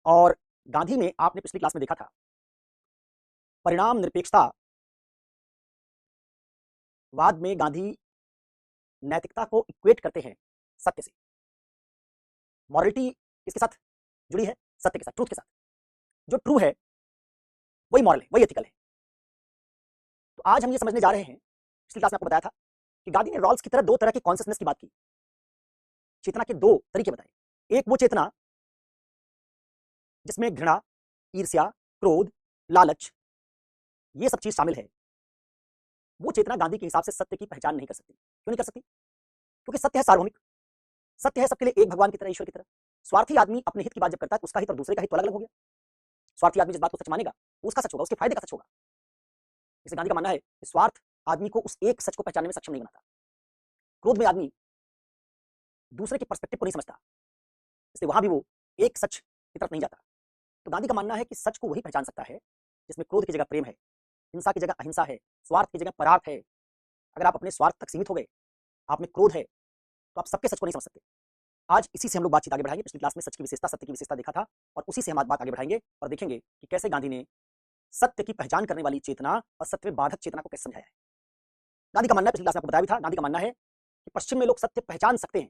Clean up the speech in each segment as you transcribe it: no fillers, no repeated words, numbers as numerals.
और गांधी में आपने पिछली क्लास में देखा था, परिणाम निरपेक्षतावाद में गांधी नैतिकता को इक्वेट करते हैं सत्य से। मॉरलिटी किसके साथ जुड़ी है? सत्य के साथ, ट्रूथ के साथ। जो ट्रू है वही मॉरल है, वही एथिकल है। तो आज हम ये समझने जा रहे हैं, पिछली क्लास में आपको बताया था कि गांधी ने रॉल्स की तरह दो तरह की कॉन्शियसनेस की बात की, चेतना के दो तरीके बताए। एक वो चेतना जिसमें घृणा, ईर्ष्या, क्रोध, लालच, ये सब चीज शामिल है। वो चेतना गांधी के हिसाब से सत्य की पहचान नहीं कर सकती। क्यों नहीं कर सकती? क्योंकि सत्य है सार्वभौमिक, सत्य है सबके लिए एक भगवान की तरह, ईश्वर की तरह। स्वार्थी आदमी अपने हित की बात जब करता है तो उसका हित और दूसरे का हित तो अलग अलग हो गया। स्वार्थी आदमी जिस बात को सच मानेगा उसका सच होगा, उसके फायदे का सच होगा। इसलिए गांधी का मानना है कि स्वार्थ आदमी को उस एक सच को पहचानने में सक्षम नहीं बनाता। क्रोध में आदमी दूसरे के पर्सपेक्टिव को नहीं समझता, इसलिए वहां भी वो एक सच की तरफ नहीं जाता। तो गांधी का मानना है कि सच को वही पहचान सकता है जिसमें क्रोध की जगह प्रेम है, हिंसा की जगह अहिंसा है, स्वार्थ की जगह परार्थ है। अगर आप अपने स्वार्थ तक सीमित हो गए, आप में क्रोध है, तो आप सबके सच को नहीं समझ सकते। आज इसी से हम लोग बातचीत आगे बढ़ाएंगे। पिछली क्लास में सच की विशेषता, सत्य की विशेषता देखा था, और उसी से हम आज बात आगे बढ़ाएंगे और देखेंगे कि कैसे गांधी ने सत्य की पहचान करने वाली चेतना और सत्य में बाधक चेतना को कैसे समझाया है। गांधी का मानना है, पिछली क्लास में आपको बताया भी था, गांधी का मानना है कि पश्चिम में लोग सत्य पहचान सकते हैं,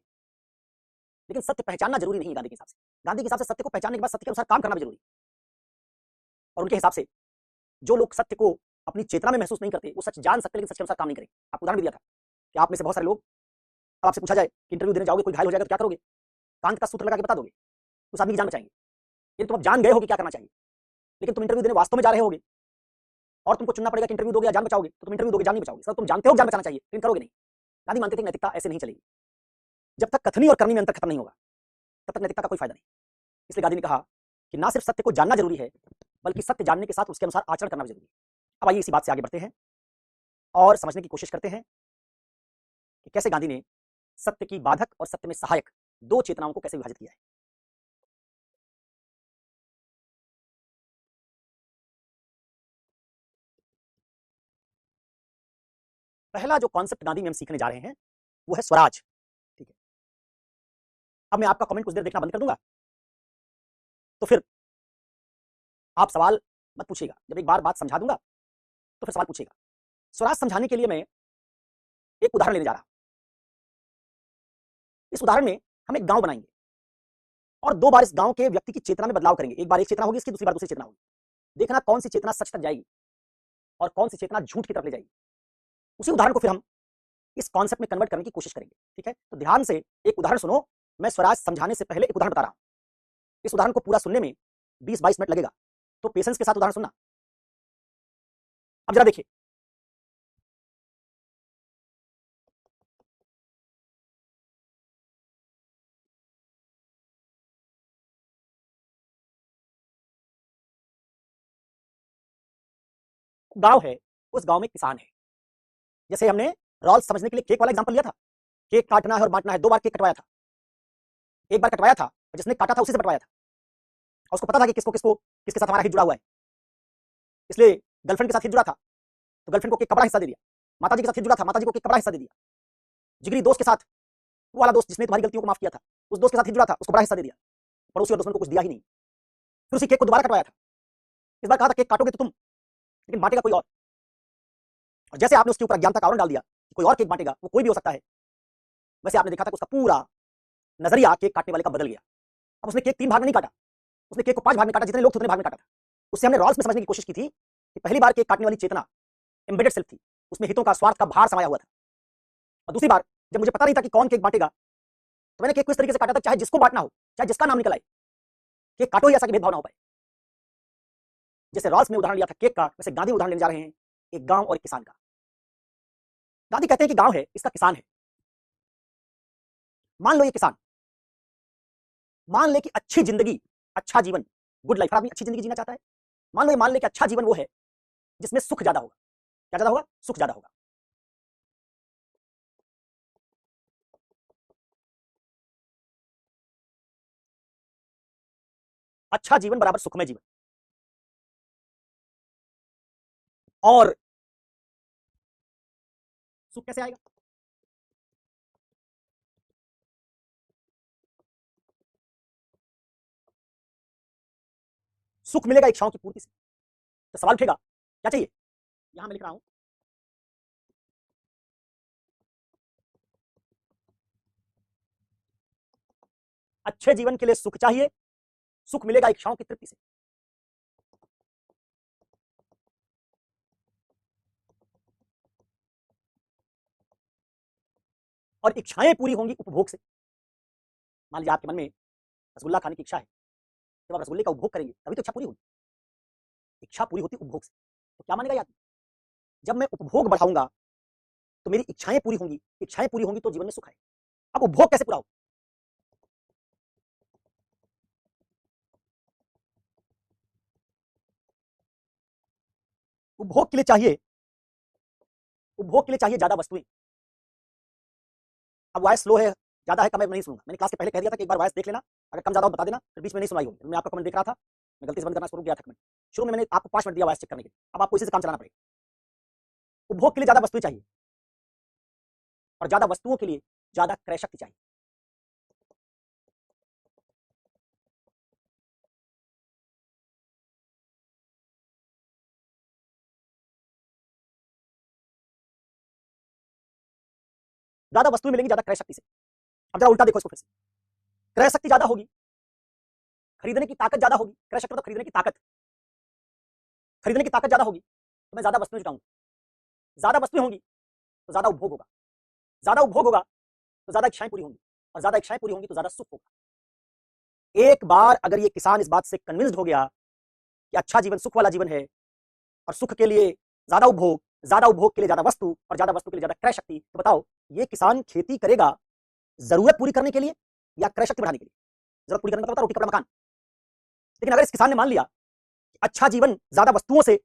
लेकिन सत्य पहचानना जरूरी नहीं है। गांधी के हिसाब से, गांधी के हिसाब से सत्य को पहचानने के बाद सत्य के अनुसार काम करना भी जरूरी है। और उनके हिसाब से जो लोग सत्य को अपनी चेतना में महसूस नहीं करते, वो सच जान सकते लेकिन सच के अनुसार काम नहीं करेंगे। आपको उदाहरण भी दिया था कि आप में से बहुत सारे लोग, अब आपसे पूछा जाए कि इंटरव्यू देने जाओगे, कोई घायल हो जाएगा तो क्या करोगे? कांत का सूत्र लगा के बता दोगे, उस आदमी की जान बचाएंगे। यदि तुम अब जान गए हो कि क्या करना चाहिए, लेकिन तुम इंटरव्यू देने वास्तव में जा रहे होगे और तुमको चुनना पड़ेगा कि इंटरव्यू दोगे या जान बचाओगे, तो तुम इंटरव्यू दोगे, जान नहीं बचाओगे। सर तुम जानते हो जान बचाना चाहिए लेकिन करोगे नहीं। गांधी मानते थे नैतिकता ऐसे नहीं चलेगी। जब तक कथनी और करनी में अंतर खत्म नहीं होगा तब तक नैतिकता का कोई फायदा नहीं। इसलिए गांधी ने कहा कि ना सिर्फ सत्य को जानना जरूरी है, बल्कि सत्य जानने के साथ उसके अनुसार आचरण करना भी जरूरी है। अब आइए इसी बात से आगे बढ़ते हैं और समझने की कोशिश करते हैं कि कैसे गांधी ने सत्य की बाधक और सत्य में सहायक दो चेतनाओं को कैसे विभाजित किया है। पहला जो कॉन्सेप्ट गांधी में हम सीखने जा रहे हैं वो है स्वराज। ठीक है, अब मैं आपका कमेंट कुछ देर देखना बंद कर दूंगा, तो फिर आप सवाल मत पूछिएगा। जब एक बार बात समझा दूंगा तो फिर सवाल पूछिएगा। स्वराज समझाने के लिए मैं एक उदाहरण लेने जा रहा हूं। इस उदाहरण में हम एक गांव बनाएंगे और दो बार इस गांव के व्यक्ति की चेतना में बदलाव करेंगे। एक बार एक चेतना होगी इसकी, दूसरी बार दूसरी चेतना होगी। देखना कौन सी चेतना सच तक जाएगी और कौन सी चेतना झूठ की तरफ ले जाएगी। उसी उदाहरण को फिर हम इस कॉन्सेप्ट में कन्वर्ट करने की कोशिश करेंगे। ठीक है, तो ध्यान से एक उदाहरण सुनो। मैं स्वराज समझाने से पहले एक उदाहरण बता रहा हूं। इस उदाहरण को पूरा सुनने में 20-22 मिनट लगेगा, तो पेशेंस के साथ उदाहरण सुनना। अब जरा देखिए, गांव है, उस गांव में किसान है। जैसे हमने रॉल्स समझने के लिए केक वाला एग्जांपल लिया था, केक काटना है और बांटना है। दो बार केक कटवाया था, एक बार कटवाया था और जिसने काटा था उसी से बंटवाया था, और उसको पता था कि किसको किसको किसके साथ हमारा हित जुड़ा हुआ है। इसलिए गर्लफ्रेंड के साथ हित जुड़ा था तो गर्लफ्रेंड को केक का बड़ा हिस्सा दे दिया। माता जी के साथ हित जुड़ा था, माता जी को केक का बड़ा हिस्सा दे दिया। जिगरी दोस्त के साथ, वो वाला दोस्त जिसने तुम्हारी गलतियों को माफ किया था, उस दोस्त के साथ हित जुड़ा था, उसको बड़ा हिस्सा दे दिया। पड़ोसी और दुश्मन को कुछ दिया ही नहीं। फिर उसी केक को दोबारा कटवाया था। इस बार कहा था केक काटोगे तो तुम, लेकिन बांटेगा कोई और जैसे आपने उसके ऊपर अज्ञानता का आवरण डाल दिया कि कोई और केक बांटेगा, वो कोई भी हो सकता है, वैसे आपने देखा था कि उसका पूरा नजरिया केक काटने वाले का बदल गया। अब उसने केक 3 भाग में नहीं काटा, उसने केक को 5 भाग में काटा। जितने लोग थे उतने भाग में काटा था। उससे हमने रॉल्स में समझने की कोशिश की थी कि पहली बार केक काटने वाली चेतना एम्बेडेड सेल्फ थी, उसमें हितों का, स्वार्थ का भार समाया हुआ था। और दूसरी बार जब मुझे पता नहीं था कि कौन केक बांटेगा, तो मैंने केक को इस तरीके से काटा था चाहे जिसको बांटना हो, चाहे जिसका नाम निकल आए, केक काटो ही ऐसा कि भेदभाव ना हो पाए। जैसे रॉल्स में उदाहरण लिया था केक का, वैसे गांधी उदाहरण लेने जा रहे हैं एक गांव और एक किसान का। गांधी कहते हैं कि गांव है, इसका किसान है। मान लो ये किसान, मान ले कि अच्छी जिंदगी, अच्छा जीवन, गुड लाइफ, आदमी अच्छी जिंदगी जीना चाहता है। मान ले कि अच्छा जीवन वो है जिसमें सुख ज्यादा होगा। क्या ज्यादा होगा? सुख ज्यादा होगा। अच्छा जीवन बराबर सुखमय जीवन। और सुख कैसे आएगा? सुख मिलेगा इच्छाओं की पूर्ति से। तो सवाल उठेगा क्या चाहिए, यहां मैं लिख रहा हूं, अच्छे जीवन के लिए सुख चाहिए, सुख मिलेगा इच्छाओं की तृप्ति से। और इच्छाएं पूरी होंगी उपभोग से। मान लीजिए आपके मन में रसगुल्ला खाने की इच्छा है, जब आप रसगुल्ले का उपभोग करेंगे तभी तो इच्छा पूरी होगी। इच्छा पूरी होती उपभोग से। तो क्या मानेगा यार, जब मैं उपभोग बढ़ाऊंगा तो मेरी इच्छाएं पूरी होंगी, इच्छाएं पूरी होंगी तो जीवन में सुख है। अब उपभोग कैसे पूरा हो, उपभोग के लिए चाहिए, उपभोग के लिए चाहिए ज्यादा वस्तुएं। अब वॉइस स्लो है, ज्यादा है कम है, मैं नहीं सुनूंगा। मैंने क्लास के पहले कह दिया था कि एक बार वॉइस देख लेना, अगर कम ज्यादा हो बता देना, फिर बीच में नहीं सुनाई होगी। मैं आपका कमेंट देख रहा था, मैं गलती से बंद करना शुरू किया था कमेंट। शुरू में मैंने आपको 5 मिनट दिया वॉइस चेक करने के लिए, अब आपको इसी से काम चलाना पड़ेगा। उपभोग के लिए ज्यादा वस्तुएं चाहिए और ज्यादा वस्तुओं के लिए ज्यादा क्रय शक्ति चाहिए। ज्यादा वस्तुएं मिलेंगी ज्यादा क्रय शक्ति से। अब जरा उल्टा देखो इसको फिर से, क्रय शक्ति ज्यादा होगी, खरीदने की ताकत ज्यादा होगी। क्रय शक्ति मतलब खरीदने की ताकत, खरीदने की ताकत ज्यादा होगी तो मैं ज्यादा वस्तुएं जुटाऊंगा। ज्यादा वस्तुएं होंगी तो ज्यादा उपभोग होगा, ज्यादा उपभोग होगा तो ज्यादा इच्छाएं पूरी होंगी, और ज्यादा इच्छाएं पूरी होंगी तो ज्यादा सुख होगा। एक बार अगर ये किसान इस बात से कन्विंस्ड हो गया कि अच्छा जीवन सुख वाला जीवन है, और सुख के लिए ज्यादा उपभोग, ज्यादा उपभोग के लिए ज्यादा वस्तु, और ज्यादा वस्तु के लिए ज्यादा क्रय शक्ति, तो बताओ ये किसान खेती करेगा जरूरत पूरी करने के लिए या क्रय शक्ति बढ़ाने के लिए? जरूरत पूरी करने का मतलब रोटी कपड़ा मकान। लेकिन अगर इस किसान ने मान लिया अच्छा जीवन ज्यादा वस्तुओं से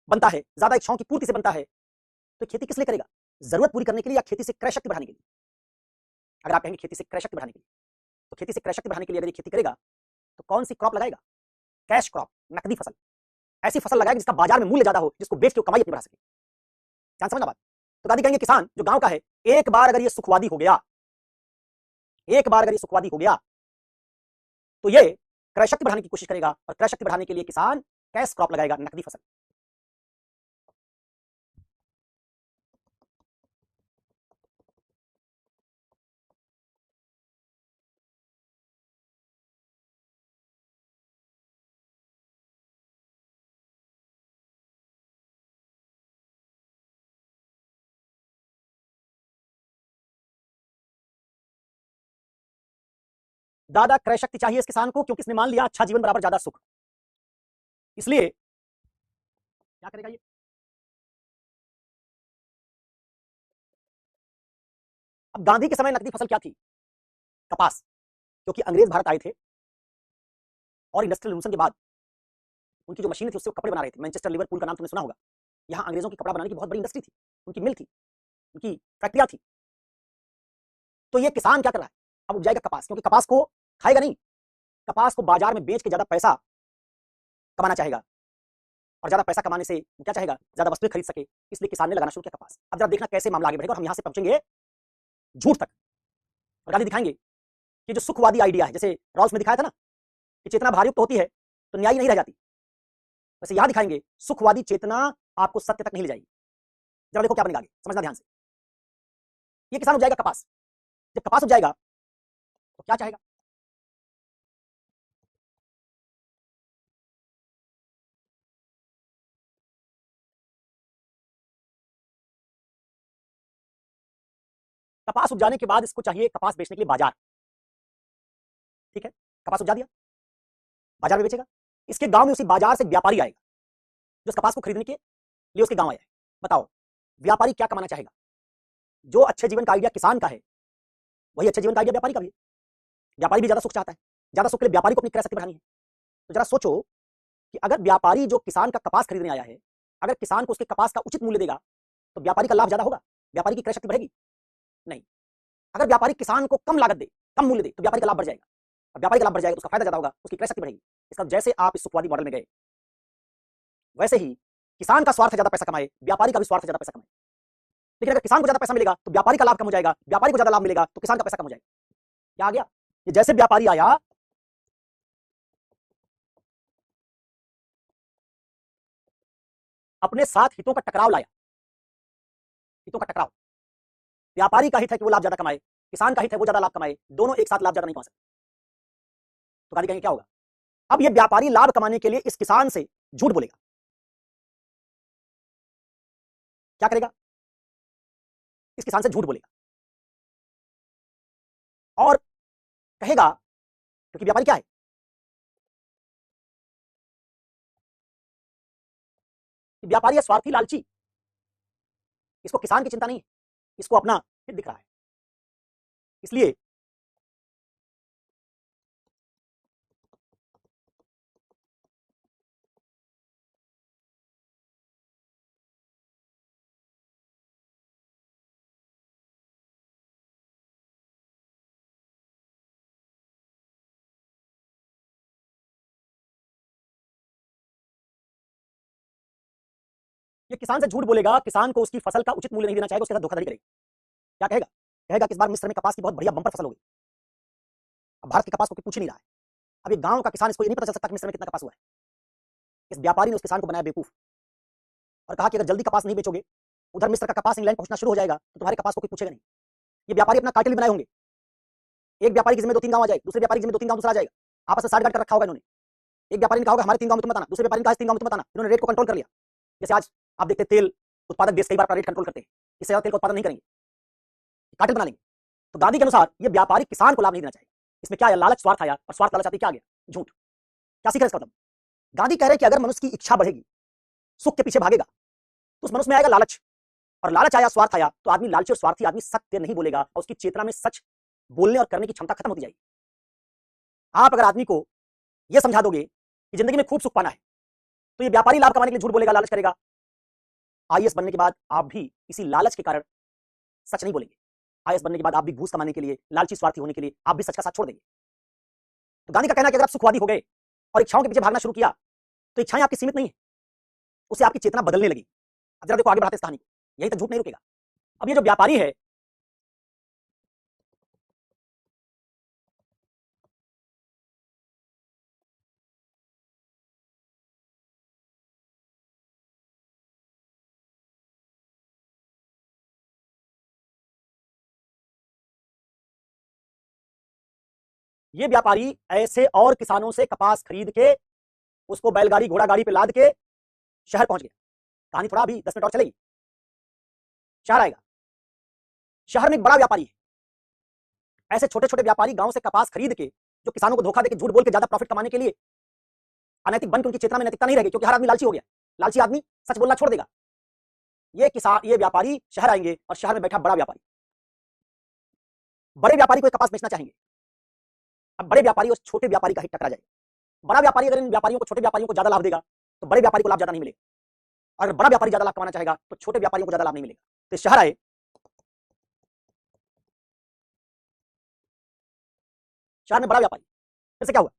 बनता है, ज्यादा इच्छाओं की पूर्ति से बनता है, तो खेती किस लिए करेगा, जरूरत पूरी करने के लिए या खेती से क्रय शक्ति बढ़ाने के लिए? अगर आप कहेंगे खेती से क्रय शक्ति बढ़ाने के लिए, तो खेती से क्रय शक्ति बढ़ाने के लिए अगर ये खेती करेगा तो कौन सी क्रॉप लगाएगा? कैश क्रॉप, नकदी फसल। ऐसी फसल लगाएगा जिसका बाजार में मूल्य ज्यादा हो, जिसको बेच के कमाई अपनी बढ़ा सके। ध्यान समझना बात। तो दादी कहेंगे किसान जो गांव का है, एक बार अगर ये सुखवादी हो गया, एक बार अगर ये सुखवादी हो गया, तो ये क्रय शक्ति बढ़ाने की कोशिश करेगा, और क्रय शक्ति बढ़ाने के लिए किसान कैश क्रॉप लगाएगा, नकदी फसल। ज्यादा क्रय शक्ति चाहिए इस किसान को, क्योंकि इसने मान लिया अच्छा जीवन बराबर ज्यादा सुख। इसलिए क्या करेगा ये, अब गांधी के समय नकदी फसल क्या थी? कपास। क्योंकि अंग्रेज भारत आए थे और इंडस्ट्रियल रेवोल्यूशन के बाद उनकी जो मशीन थी उससे वो कपड़े बना रहे थे। मैनचेस्टर लिवरपूल का नाम तुमने सुना होगा। यहाँ अंग्रेजों की कपड़ा बनाने की बहुत बड़ी इंडस्ट्री थी, उनकी मिल थी, उनकी फैक्ट्रियां थी। तो ये किसान क्या कर रहा है, अब उपजाएगा कपास, क्योंकि कपास को खाएगा नहीं, कपास को बाजार में बेच के ज्यादा पैसा कमाना चाहेगा, और ज्यादा पैसा कमाने से वो क्या चाहेगा, ज्यादा वस्तुएं खरीद सके। इसलिए किसान ने लगाना शुरू किया कपास। अब जरा देखना कैसे मामला आगे बढ़ेगा, और हम यहां से पहुंचेंगे झूठ तक। और गांधी दिखाएंगे कि जो सुखवादी आइडिया है, जैसे रॉल्स में दिखाया था ना कि चेतना भारयुक्त होती है तो न्याय नहीं रह जाती, वैसे यहां दिखाएंगे सुखवादी चेतना आपको सत्य तक नहीं ले जाएगी। जरा देखो क्या बनेगा आगे, समझना ध्यान से। ये किसान उपजाएगा कपास, जब कपास उपजाएगा तो क्या चाहेगा, कपास उपजाने के बाद इसको चाहिए कपास बेचने के लिए बाजार। ठीक है, कपास उपजा दिया, बाजार में बेचेगा। इसके गांव में उसी बाजार से व्यापारी आएगा जो इस कपास को खरीदने के लिए उसके गांव आया है। बताओ व्यापारी क्या कमाना चाहेगा? जो अच्छे जीवन का आइडिया किसान का है वही अच्छे जीवन का आइडिया व्यापारी का भी है। व्यापारी भी ज्यादा सुख चाहता है, ज्यादा सुख के लिए व्यापारी को अपनी क्रय शक्ति बढ़ानी है। तो जरा सोचो कि अगर व्यापारी जो किसान का कपास खरीदने आया है, अगर किसान को उसके कपास का उचित मूल्य देगा तो व्यापारी का लाभ ज्यादा होगा, व्यापारी की क्रय शक्ति बढ़ेगी? नहीं। अगर व्यापारी किसान को कम लागत दे, कम मूल्य दे, तो व्यापारी का लाभ बढ़ जाएगा, और व्यापारी का लाभ बढ़ जाएगा तो उसका फायदा ज्यादा होगा, उसकी क्रय शक्ति बढ़ेगी। इसका जैसे आप इस सुखवादी मॉडल में गए, वैसे ही किसान का स्वार्थ ज्यादा पैसा कमाए, व्यापारी का भी स्वार्थ ज्यादा पैसा कमाए। लेकिन अगर किसान को ज्यादा पैसा मिलेगा तो व्यापारी का लाभ कम हो जाएगा, व्यापारी को ज्यादा लाभ मिलेगा तो किसान का पैसा कम हो जाएगा। क्या आ गया, ये जैसे व्यापारी आया अपने साथ हितों का टकराव लाया। हितों का टकराव। व्यापारी का हित है कि वो लाभ ज्यादा कमाए, किसान का हित है वो ज्यादा लाभ कमाए, दोनों एक साथ लाभ ज्यादा नहीं कमा सकते। तो गांधी कहेंगे क्या होगा? अब ये व्यापारी लाभ कमाने के लिए इस किसान से झूठ बोलेगा। क्या करेगा? इस किसान से झूठ बोलेगा और कहेगा, क्योंकि व्यापारी क्या है? व्यापारी है स्वार्थी, लालची। इसको किसान की चिंता नहीं है, इसको अपना हित दिख रहा है। इसलिए ये किसान से झूठ बोलेगा, किसान को उसकी फसल का उचित मूल्य नहीं देना चाहेगा, उसके साथ धोखाधड़ी करेगा। क्या कहेगा? कहेगा कि इस बार मिस्र में कपास की बहुत बढ़िया बंपर फसल होगी। अब भारत की कपास को पूछ ही नहीं रहा है। अब एक गांव का किसान, इसको ये नहीं पता चल सकता कि मिस्र में कितना कपास हुआ है। इस व्यापारी ने उस किसान को बनाया बेवकूफ और कहा कि अगर जल्दी कपास नहीं बेचोगे, उधर मिस्र का कपास इंग्लैंड पहुंचना शुरू हो जाएगा, तो तुम्हारे कपास को कोई पूछेगा नहीं। ये व्यापारी अपना कार्टेल बनाए होंगे, एक व्यापारी की जिम्मे 2-3 गांव आ जाए, दूसरे व्यापारी की जिम्मे 2-3 गांव दूसरा आ जाएगा, आपस में साठ गांठ कर रखा होगा इन्होंने। एक व्यापारी ने कहा होगा हमारे 3 गांव में तुम बताना, दूसरे व्यापारी ने कहा 3 गांव में तुम बताना, इन्होंने रेट को कंट्रोल कर लिया। जैसे आज आप देखते तेल उत्पादक देश कई बार अपना रेट कंट्रोल करते हैं, इससे ज्यादा तेल का उत्पादन नहीं करेंगे, कार्टेल बना लेंगे। तो गांधी के अनुसार ये व्यापारी किसान को लाभ नहीं देना चाहिए। इसमें क्या आया? लालच, स्वार्थ आया, और स्वार्थ लालच आती क्या आ गया? झूठ। क्या सीख रहे इसका मतलब? गांधी कह रहे हैं कि अगर मनुष्य की इच्छा बढ़ेगी, सुख के पीछे भागेगा, तो उस मनुष्य में आएगा लालच, और लालच आया, स्वार्थ आया, तो आदमी लालची और स्वार्थी आदमी सत्य नहीं बोलेगा और उसकी चेतना में सच बोलने और करने की क्षमता खत्म होती जाएगी। आप अगर आदमी को यह समझा दोगे कि जिंदगी में खूब सुख पाना है, तो ये व्यापारी लाभ कमाने के लिए झूठ बोलेगा, लालच करेगा। आईएएस बनने के बाद आप भी इसी लालच के कारण सच नहीं बोलेंगे। आईएएस बनने के बाद आप भी घूस कमाने के लिए, लालची स्वार्थी होने के लिए आप भी सच का साथ छोड़ देंगे। तो गांधी का कहना है कि अगर आप सुखवादी हो गए और इच्छाओं के पीछे भागना शुरू किया, तो इच्छाएं आपकी सीमित नहीं है, उससे आपकी चेतना बदलने लगी। अब जरा देखो आगे बढ़ाते इस कहानी को, यही तक झूठ नहीं रुकेगा। अब ये जो व्यापारी है, ये व्यापारी ऐसे और किसानों से कपास खरीद के उसको बैलगाड़ी घोड़ा गाड़ी पे लाद के शहर पहुंच गया। कहानी थोड़ा अभी 10 मिनट और चलेगी। शहर आएगा, शहर में एक बड़ा व्यापारी है। ऐसे छोटे छोटे व्यापारी गांव से कपास खरीद के, जो किसानों को धोखा देके झूठ बोल के ज्यादा प्रॉफिट कमाने के लिए अनैतिक बन के उनकी चेतना में नैतिकता नहीं रहेगी, क्योंकि हर आदमी लालची हो गया। लालची आदमी सच बोलना छोड़ देगा। ये व्यापारी शहर आएंगे और शहर में बैठा बड़ा व्यापारी, बड़े व्यापारी को कपास बेचना चाहेंगे। अब बड़े व्यापारी और छोटे व्यापारी का हित टकरा जाएगा। बड़ा व्यापारी अगर इन व्यापारियों को, छोटे व्यापारियों को ज्यादा लाभ देगा, तो बड़े व्यापारी को लाभ ज्यादा नहीं मिलेगा। अगर बड़ा व्यापारी ज्यादा लाभ कमाना चाहेगा, तो छोटे व्यापारियों को ज्यादा लाभ नहीं मिलेगा। तो शहर आए, शहर में बड़ा व्यापारी, फिर से क्या हुआ?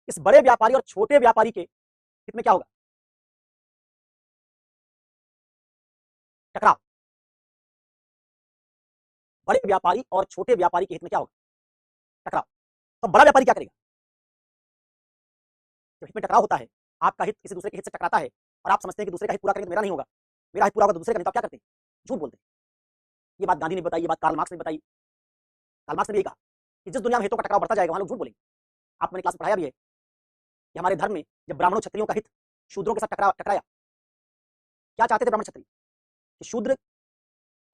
इस बड़े व्यापारी और छोटे व्यापारी के हित में क्या होगा? टकराव। बड़े व्यापारी और छोटे व्यापारी के हित में क्या होगा? टकराव। तो बड़ा व्यापारी क्या करेगा? जब हित में टकराव होता है, आपका हित किसी दूसरे के हित से टकराता है और आप समझते हैं कि दूसरे का हित पूरा करेंगे तो मेरा नहीं होगा, मेरा हित पूरा होगा तो दूसरे का नहीं, तो आप क्या करते हैं? झूठ बोलते हैं। ये बात गांधी ने बताई, ये बात कार्ल मार्क्स ने बताई। कार्ल मार्क्स ने भी कहा कि जिस दुनिया में हितों का टकराव बढ़ता जाएगा, वहां लोग झूठ बोलेंगे। आपको मैंने क्लास में पढ़ाया भी है कि हमारे धर्म में जब ब्राह्मणों क्षत्रियों का हित शूद्रों के साथ टकराया, क्या चाहते थे ब्राह्मण क्षत्रिय? कि शूद्र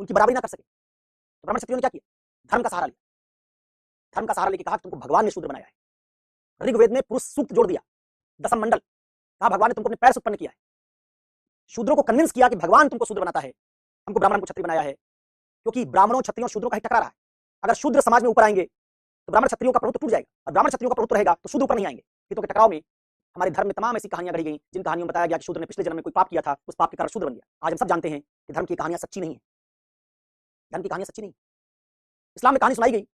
उनकी बराबरी ना कर सके। तो ब्राह्मण क्षत्रियों ने क्या किया? धर्म का सहारा लिया। धर्म का सहारा लेके कहा तुमको भगवान ने शूद्र बनाया है। ऋग्वेद में पुरुष सूक्त जोड़ दिया, दशम मंडल, कहा भगवान ने तुमको अपने पैर से उत्पन्न किया है। शूद्रों को कन्विंस किया कि भगवान तुमको शूद्र बनाता है, हमको ब्राह्मण को क्षत्रिय बनाया है, क्योंकि ब्राह्मणों क्षत्रियों शूद्रों का हित टकरा रहा है। अगर शूद्र समाज में ऊपर आएंगे तो ब्राह्मण क्षत्रियों का प्रभुत्व टूट जाएगा, और ब्राह्मण क्षत्रियों का प्रभुत्व रहेगा तो शूद्र ऊपर नहीं आएंगे। हितों के टकराव में हमारे धर्म में तमाम ऐसी कहानियां गढ़ी गई, जिन कहानियों में बताया गया कि शूद्र ने पिछले जन्म में कोई पाप किया था, उस पाप के कारण शूद्र बन गया। आज हम सब जानते हैं कि धर्म की कहानियां सच्ची नहीं है। धर्म की कहानियां सच्ची नहीं। इस्लाम में कहानी सुनाई गई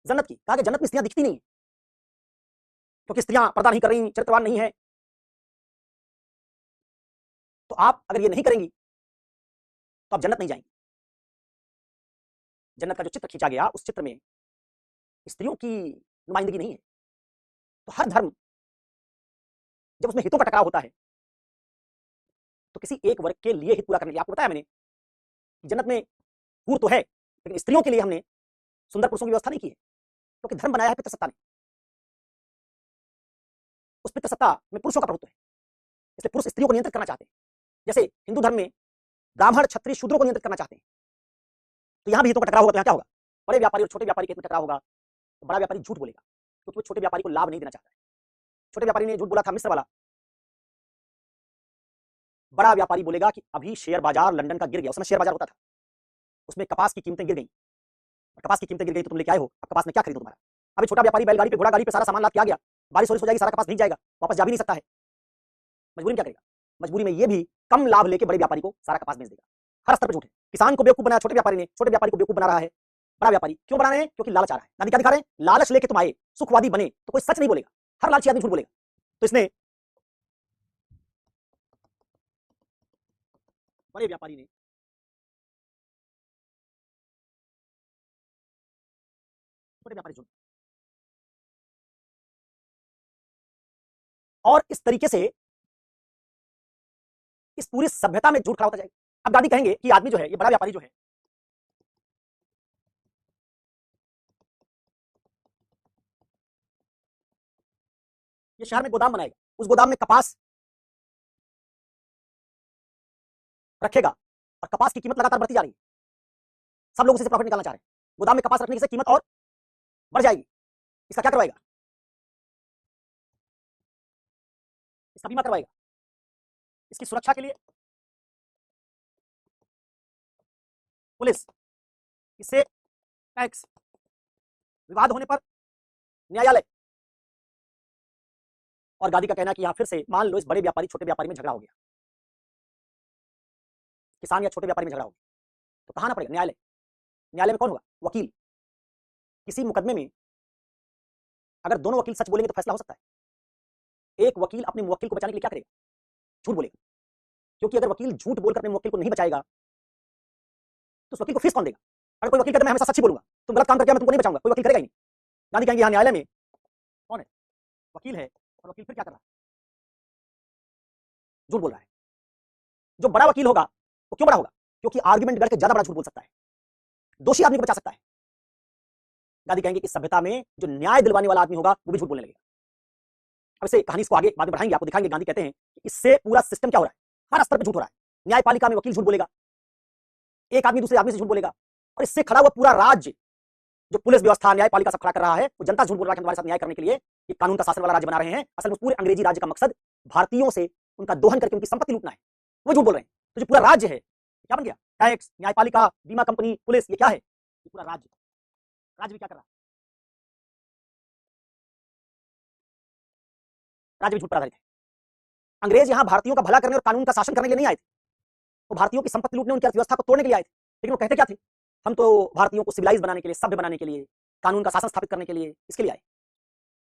जन्नत की, कहा कि जन्नत में स्त्रियां दिखती नहीं है, क्योंकि स्त्रियां पर्दा नहीं कर रही, चरित्रवान नहीं है। तो आप अगर ये नहीं करेंगी तो आप जन्नत नहीं जाएंगे। जन्नत का जो चित्र खींचा गया, उस चित्र में स्त्रियों की नुमाइंदगी नहीं है। तो हर धर्म जब उसमें हितों का टकराव होता है तो किसी एक वर्ग के लिए हित पूरा करने के लिए, आपको बताया मैंने कि जन्नत में हूर तो है, लेकिन स्त्रियों के लिए हमने सुंदर पुरुषों की व्यवस्था नहीं की है, क्योंकि धर्म बनाया है पितृसत्ता ने। उस पितृसत्ता में पुरुषों का प्रभुत्व है, इसलिए पुरुष स्त्रियों को नियंत्रित करना चाहते हैं। जैसे हिंदू धर्म में ब्राह्मण क्षत्रिय शूद्रों को नियंत्रित करना चाहते हैं, तो यहां भी हितों का टकराव होगा। तो यहां क्या होगा? बड़े व्यापारी और छोटे व्यापारी के हित में टकराव होगा। तो बड़ा व्यापारी झूठ बोलेगा क्योंकि वो छोटे व्यापारी को लाभ नहीं देना चाहता है। छोटे व्यापारी ने झूठ बोला था, मिस्र वाला। बड़ा व्यापारी बोलेगा कि अभी शेयर बाजार लंदन का गिर गया, उसमें शेयर बाजार होता था, उसमें कपास की कीमतें गिर गई, कपास की कीमतें गिर गई तो तुम लेके आए हो, अब कपास में क्या खरीदो तुम्हारा? अभी छोटा व्यापारी बैलगाड़ी पे, घोड़ा गाड़ी पे सारा सामान लाद के आ गया, बारिश हो जाएगी, सारा कपास भीग जाएगा, वापस जा भी नहीं सकता है। मजबूरी में क्या करेगा? मजबूरी में ये भी कम लाभ लेके बड़े व्यापारी को सारा कपास बेच देगा। हर स्तर पर झूठ है। किसान को बेवकूफ बनाया छोटे व्यापारी ने, छोटे व्यापारी को बेवकूफ बना रहा है बड़ा व्यापारी। क्यों बना रहे हैं? क्योंकि लालच आ रहा है। गांधी क्या दिखा रहे हैं? लालच लेके तुम आए, सुखवादी बने तो कोई सच नहीं बोलेगा, हर लालची आदमी झूठ बोलेगा। तो इसने बड़े व्यापारी ने छोटे व्यापारी झूठ, और इस तरीके से इस पूरी सभ्यता में झूठ खड़ा होता जाएगा। अब गांधी कहेंगे कि आदमी जो है, ये बड़ा व्यापारी जो है, ये शहर में गोदाम बनाएगा, उस गोदाम में कपास रखेगा और कपास की कीमत लगातार बढ़ती जा रही है, सब लोग उसी से प्रॉफिट निकालना चाह रहे हैं। गोदाम में कपास रखने से कीमत और बढ़ जाएगी। इसका क्या करवाएगा? इसका बीमा करवाएगा। इसकी सुरक्षा के लिए पुलिस, इससे टैक्स, विवाद होने पर न्यायालय। और गांधी का कहना है कि यहां फिर से मान लो इस बड़े व्यापारी छोटे व्यापारी में झगड़ा हो गया, किसान या छोटे व्यापारी में झगड़ा हो गया, तो कहां ना पड़ेगा? न्यायालय। न्यायालय में कौन होगा? वकील। किसी मुकदमे में अगर दोनों वकील सच बोलेंगे तो फैसला हो सकता है। एक वकील अपने मुवक्किल को बचाने के लिए क्या करेगा? झूठ बोलेगा, क्योंकि अगर वकील झूठ बोलकर अपने मुवक्किल को नहीं बचाएगा तो उस वकील को फीस कौन देगा? अगर कोई वकील कहता है मैं हमेशा सच ही बोलूंगा, तुम गलत काम करके मैं तुमको नहीं बचाऊंगा, कोई वकील करेगा ही नहीं। गांधी कहेंगे यहां न्यायालय में कौन है? वकील है। और वकील फिर क्या कर रहा है? झूठ बोल रहा है। जो बड़ा वकील होगा वो क्यों बड़ा होगा? क्योंकि आर्ग्यूमेंट करके ज्यादा बड़ा झूठ बोल सकता है, दोषी आदमी को बचा सकता है। गांधी कहेंगे कि सभ्यता में जो न्याय दिलवाने वाला आदमी होगा वो भी झूठ बोलने लगेगा। अब इसे कहानी इसको आगे बाद में बढ़ाएंगे, आपको दिखाएंगे। गांधी कहते हैं कि इससे पूरा सिस्टम क्या हो रहा है, हर स्तर पर झूठ हो रहा है। न्यायपालिका में वकील झूठ बोलेगा, एक आदमी दूसरे आदमी से झूठ बोलेगा, और इससे खड़ा हुआ पूरा राज्य, जो पुलिस व्यवस्था न्यायपालिका सब खड़ा कर रहा है, वो जनता झूठ बोल रहा है कि हमारे साथ न्याय करने के लिए ये कानून का शासन वाला राज्य बना रहे हैं। असल में पूरे अंग्रेजी राज्य का मकसद भारतीयों से उनका दोहन करके उनकी संपत्ति लूटना है, वो झूठ बोल रहे हैं। तो जो पूरा राज्य है क्या बन गया? टैक्स, न्यायपालिका, बीमा कंपनी, पुलिस, ये क्या है? ये पूरा राज्य। राज्य भी क्या कर रहा है? राज्य भी झूठ पर आधारित है। अंग्रेज यहां भारतीयों का भला करने और कानून का शासन करने के लिए नहीं आए थे, वो भारतीयों की संपत्ति लूटने, उनकी अर्थव्यवस्था को तोड़ने के लिए आए थे। लेकिन वो कहते क्या थे? हम तो भारतीयों को सिविलाइज बनाने के लिए, सभ्य बनाने के लिए, कानून का शासन स्थापित करने के लिए, इसके लिए आए।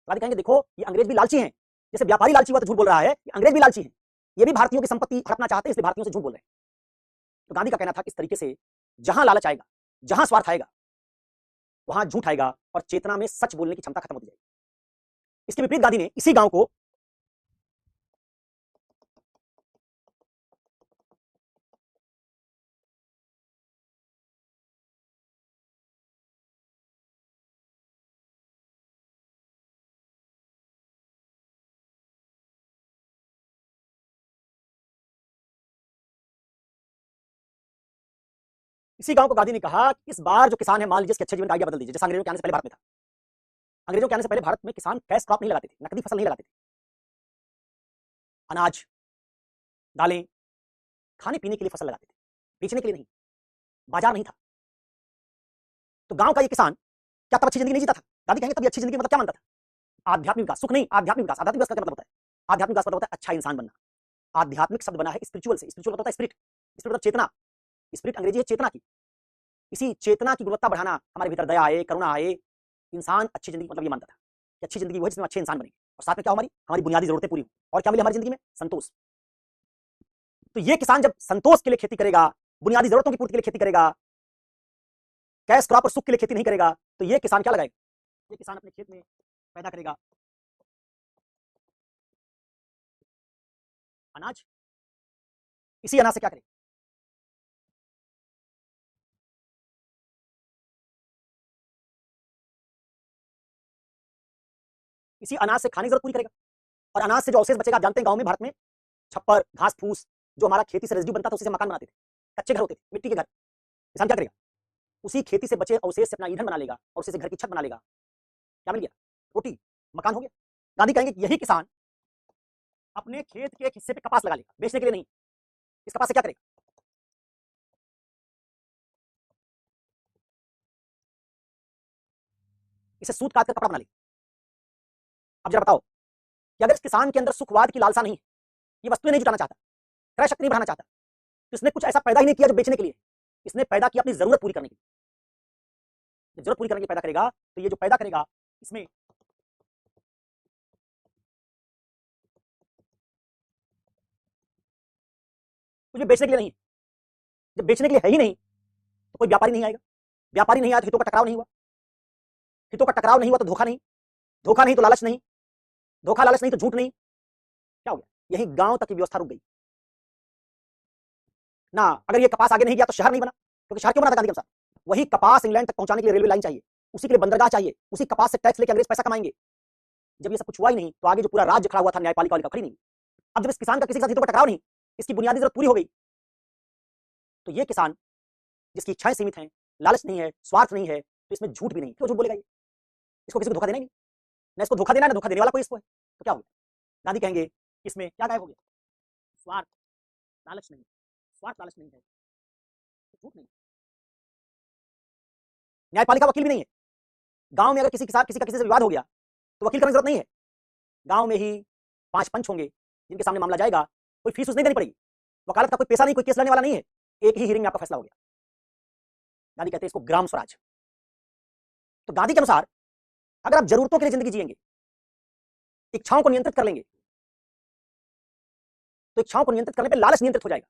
गांधी कहेंगे देखो ये अंग्रेज भी लालची हैं, जैसे व्यापारी लालची हुआ तो झूठ बोल रहा है, ये अंग्रेज भी लालची हैं, ये भी भारतीयों की संपत्ति हड़पना चाहते हैं, इसलिए भारतीयों से झूठ बोल रहे हैं। तो गांधी का कहना था कि इस तरीके से जहां लालच आएगा, जहां स्वार्थ आएगा, वहां झूठ आएगा और चेतना में सच बोलने की क्षमता खत्म होती जाएगी। इसके विपरीत गांधी ने इसी गांव को गांधी ने कहा कि इस बार जो किसान है, मान लीजिए इसके अच्छे जीवन का आइडिया बदल दीजिए। जैसे अंग्रेजों के आने से पहले भारत में था, अंग्रेजों के आने से पहले भारत में किसान कैश क्रॉप नहीं लगाते थे, नकदी फसल नहीं लगाते थे। अनाज, दालें, खाने पीने के लिए फसल लगाते थे, बेचने के लिए नहीं। बाजार नहीं था। तो गांव का ये किसान क्या तब अच्छी जिंदगी नहीं जीता था? गांधी कहेंगे तभी अच्छी जिंदगी मतलब क्या मानता था? आध्यात्मिक विकास, सुख नहीं, आध्यात्मिक विकास। आध्यात्मिक विकास का मतलब होता है, आध्यात्मिक विकास मतलब होता है अच्छा इंसान बनना। आध्यात्मिक शब्द बना है स्पिरिचुअल से, स्पिरिचुअल होता है स्पिरिट, स्पिरिट मतलब चेतना। स्पिरिट अंग्रेजी है चेतना की। इसी चेतना की गुणवत्ता बढ़ाना, हमारे भीतर दया आए, करुणा आए, इंसान अच्छी जिंदगी मतलब ये मानता था कि अच्छी जिंदगी वो है जिसमें अच्छे इंसान बने, और साथ में क्या, हमारी हमारी बुनियादी जरूरतें पूरी हो। और क्या मिले हमारी जिंदगी में? संतोष। तो ये किसान जब संतोष के लिए खेती करेगा, बुनियादी जरूरतों की पूर्ति के लिए खेती करेगा, कैश क्रॉप और सुख के लिए खेती नहीं करेगा तो ये किसान क्या लगाएगा? ये किसान अपने खेत में पैदा करेगा अनाज। इसी अनाज से क्या करेगा? इसी अनाज से खाने की जरूरत पूरी करेगा। और अनाज से जो अवशेष बचेगा, आप जानते हैं गांव में भारत में छप्पर, घास फूस, जो हमारा खेती से रेजिड्यू बनता था, उसी से मकान बनाते थे, कच्चे घर होते थे, मिट्टी के घर। किसान क्या करेगा? उसी खेती से बचे अवशेष से अपना ईंधन बना लेगा और उसी से घर की छत बना लेगा। क्या मिल गया? रोटी, मकान हो गया। गांधी कहेंगे कि यही किसान अपने खेत के एक हिस्से पे कपास लगा लेगा, बेचने के लिए नहीं। इस कपास से क्या करेगा? इसे सूत काट कर कपड़ा बना लेगा। अब जरा बताओ कि अगर इस किसान के अंदर सुखवाद की लालसा नहीं है, ये वस्तुएं नहीं जुटाना चाहता, क्रय शक्ति नहीं बढ़ाना चाहता, तो इसने कुछ ऐसा पैदा ही नहीं किया जो बेचने के लिए। इसने पैदा किया अपनी जरूरत पूरी करने के लिए। जब जरूरत पूरी करने के लिए पैदा करेगा तो ये जो पैदा करेगा इसमें कुछ बेचने के लिए नहीं है। जब बेचने के लिए है ही नहीं तो कोई व्यापारी नहीं आएगा। व्यापारी नहीं आया तो हितों का टकराव नहीं हुआ। हितों का टकराव नहीं हुआ तो धोखा नहीं। धोखा नहीं तो लालच नहीं। धोखा लालच नहीं तो झूठ नहीं। क्या हो गया? यही गांव तक की व्यवस्था रुक गई ना। अगर ये कपास आगे नहीं गया तो शहर नहीं बना, क्योंकि शहर क्यों बना था गांधी के अनुसार? वही कपास इंग्लैंड तक पहुंचाने के लिए रेलवे लाइन चाहिए, उसी के लिए बंदरगाह चाहिए, उसी कपास से टैक्स लेकर अंग्रेज पैसा कमाएंगे। जब ये सब कुछ हुआ ही नहीं तो आगे जो पूरा राज्य खड़ा हुआ था न्यायपालिका वाली खड़ी नहीं। अब जब इस किसान का किसी के साथ हितों का टकराव नहीं, इसकी बुनियादी जरूरत पूरी हो गई, तो ये किसान जिसकी इच्छाएं सीमित हैं, लालच नहीं है, स्वार्थ नहीं है, तो इसमें झूठ भी नहीं। क्यों झूठ बोलेगा ये? इसको किसी को धोखा देना ही नहीं। ना इसको धोखा देना है ना धोखा देने वाला कोई इसको है। तो क्या हो गया? गांधी कहेंगे इसमें क्या गायब हो गया? स्वार्थ, लालच नहीं। स्वार्थ लालच नहीं है तो झूठ नहीं। न्यायपालिका वकील भी नहीं है। गांव में अगर किसी के साथ किसी का किसी से विवाद हो गया तो वकील करने की जरूरत नहीं है। गांव में ही 5 पंच होंगे जिनके सामने मामला जाएगा, कोई फीस नहीं देनी पड़ेगी। वकालत का कोई पैसा नहीं, कोई केस लड़ने वाला नहीं है। एक ही हियरिंग में आपका फैसला हो गया। गांधी कहते हैं इसको ग्राम स्वराज। तो गांधी के अनुसार अगर आप जरूरतों के लिए जिंदगी जिएंगे, इच्छाओं को नियंत्रित कर लेंगे, तो इच्छाओं को नियंत्रित करने पर लालच नियंत्रित हो जाएगा,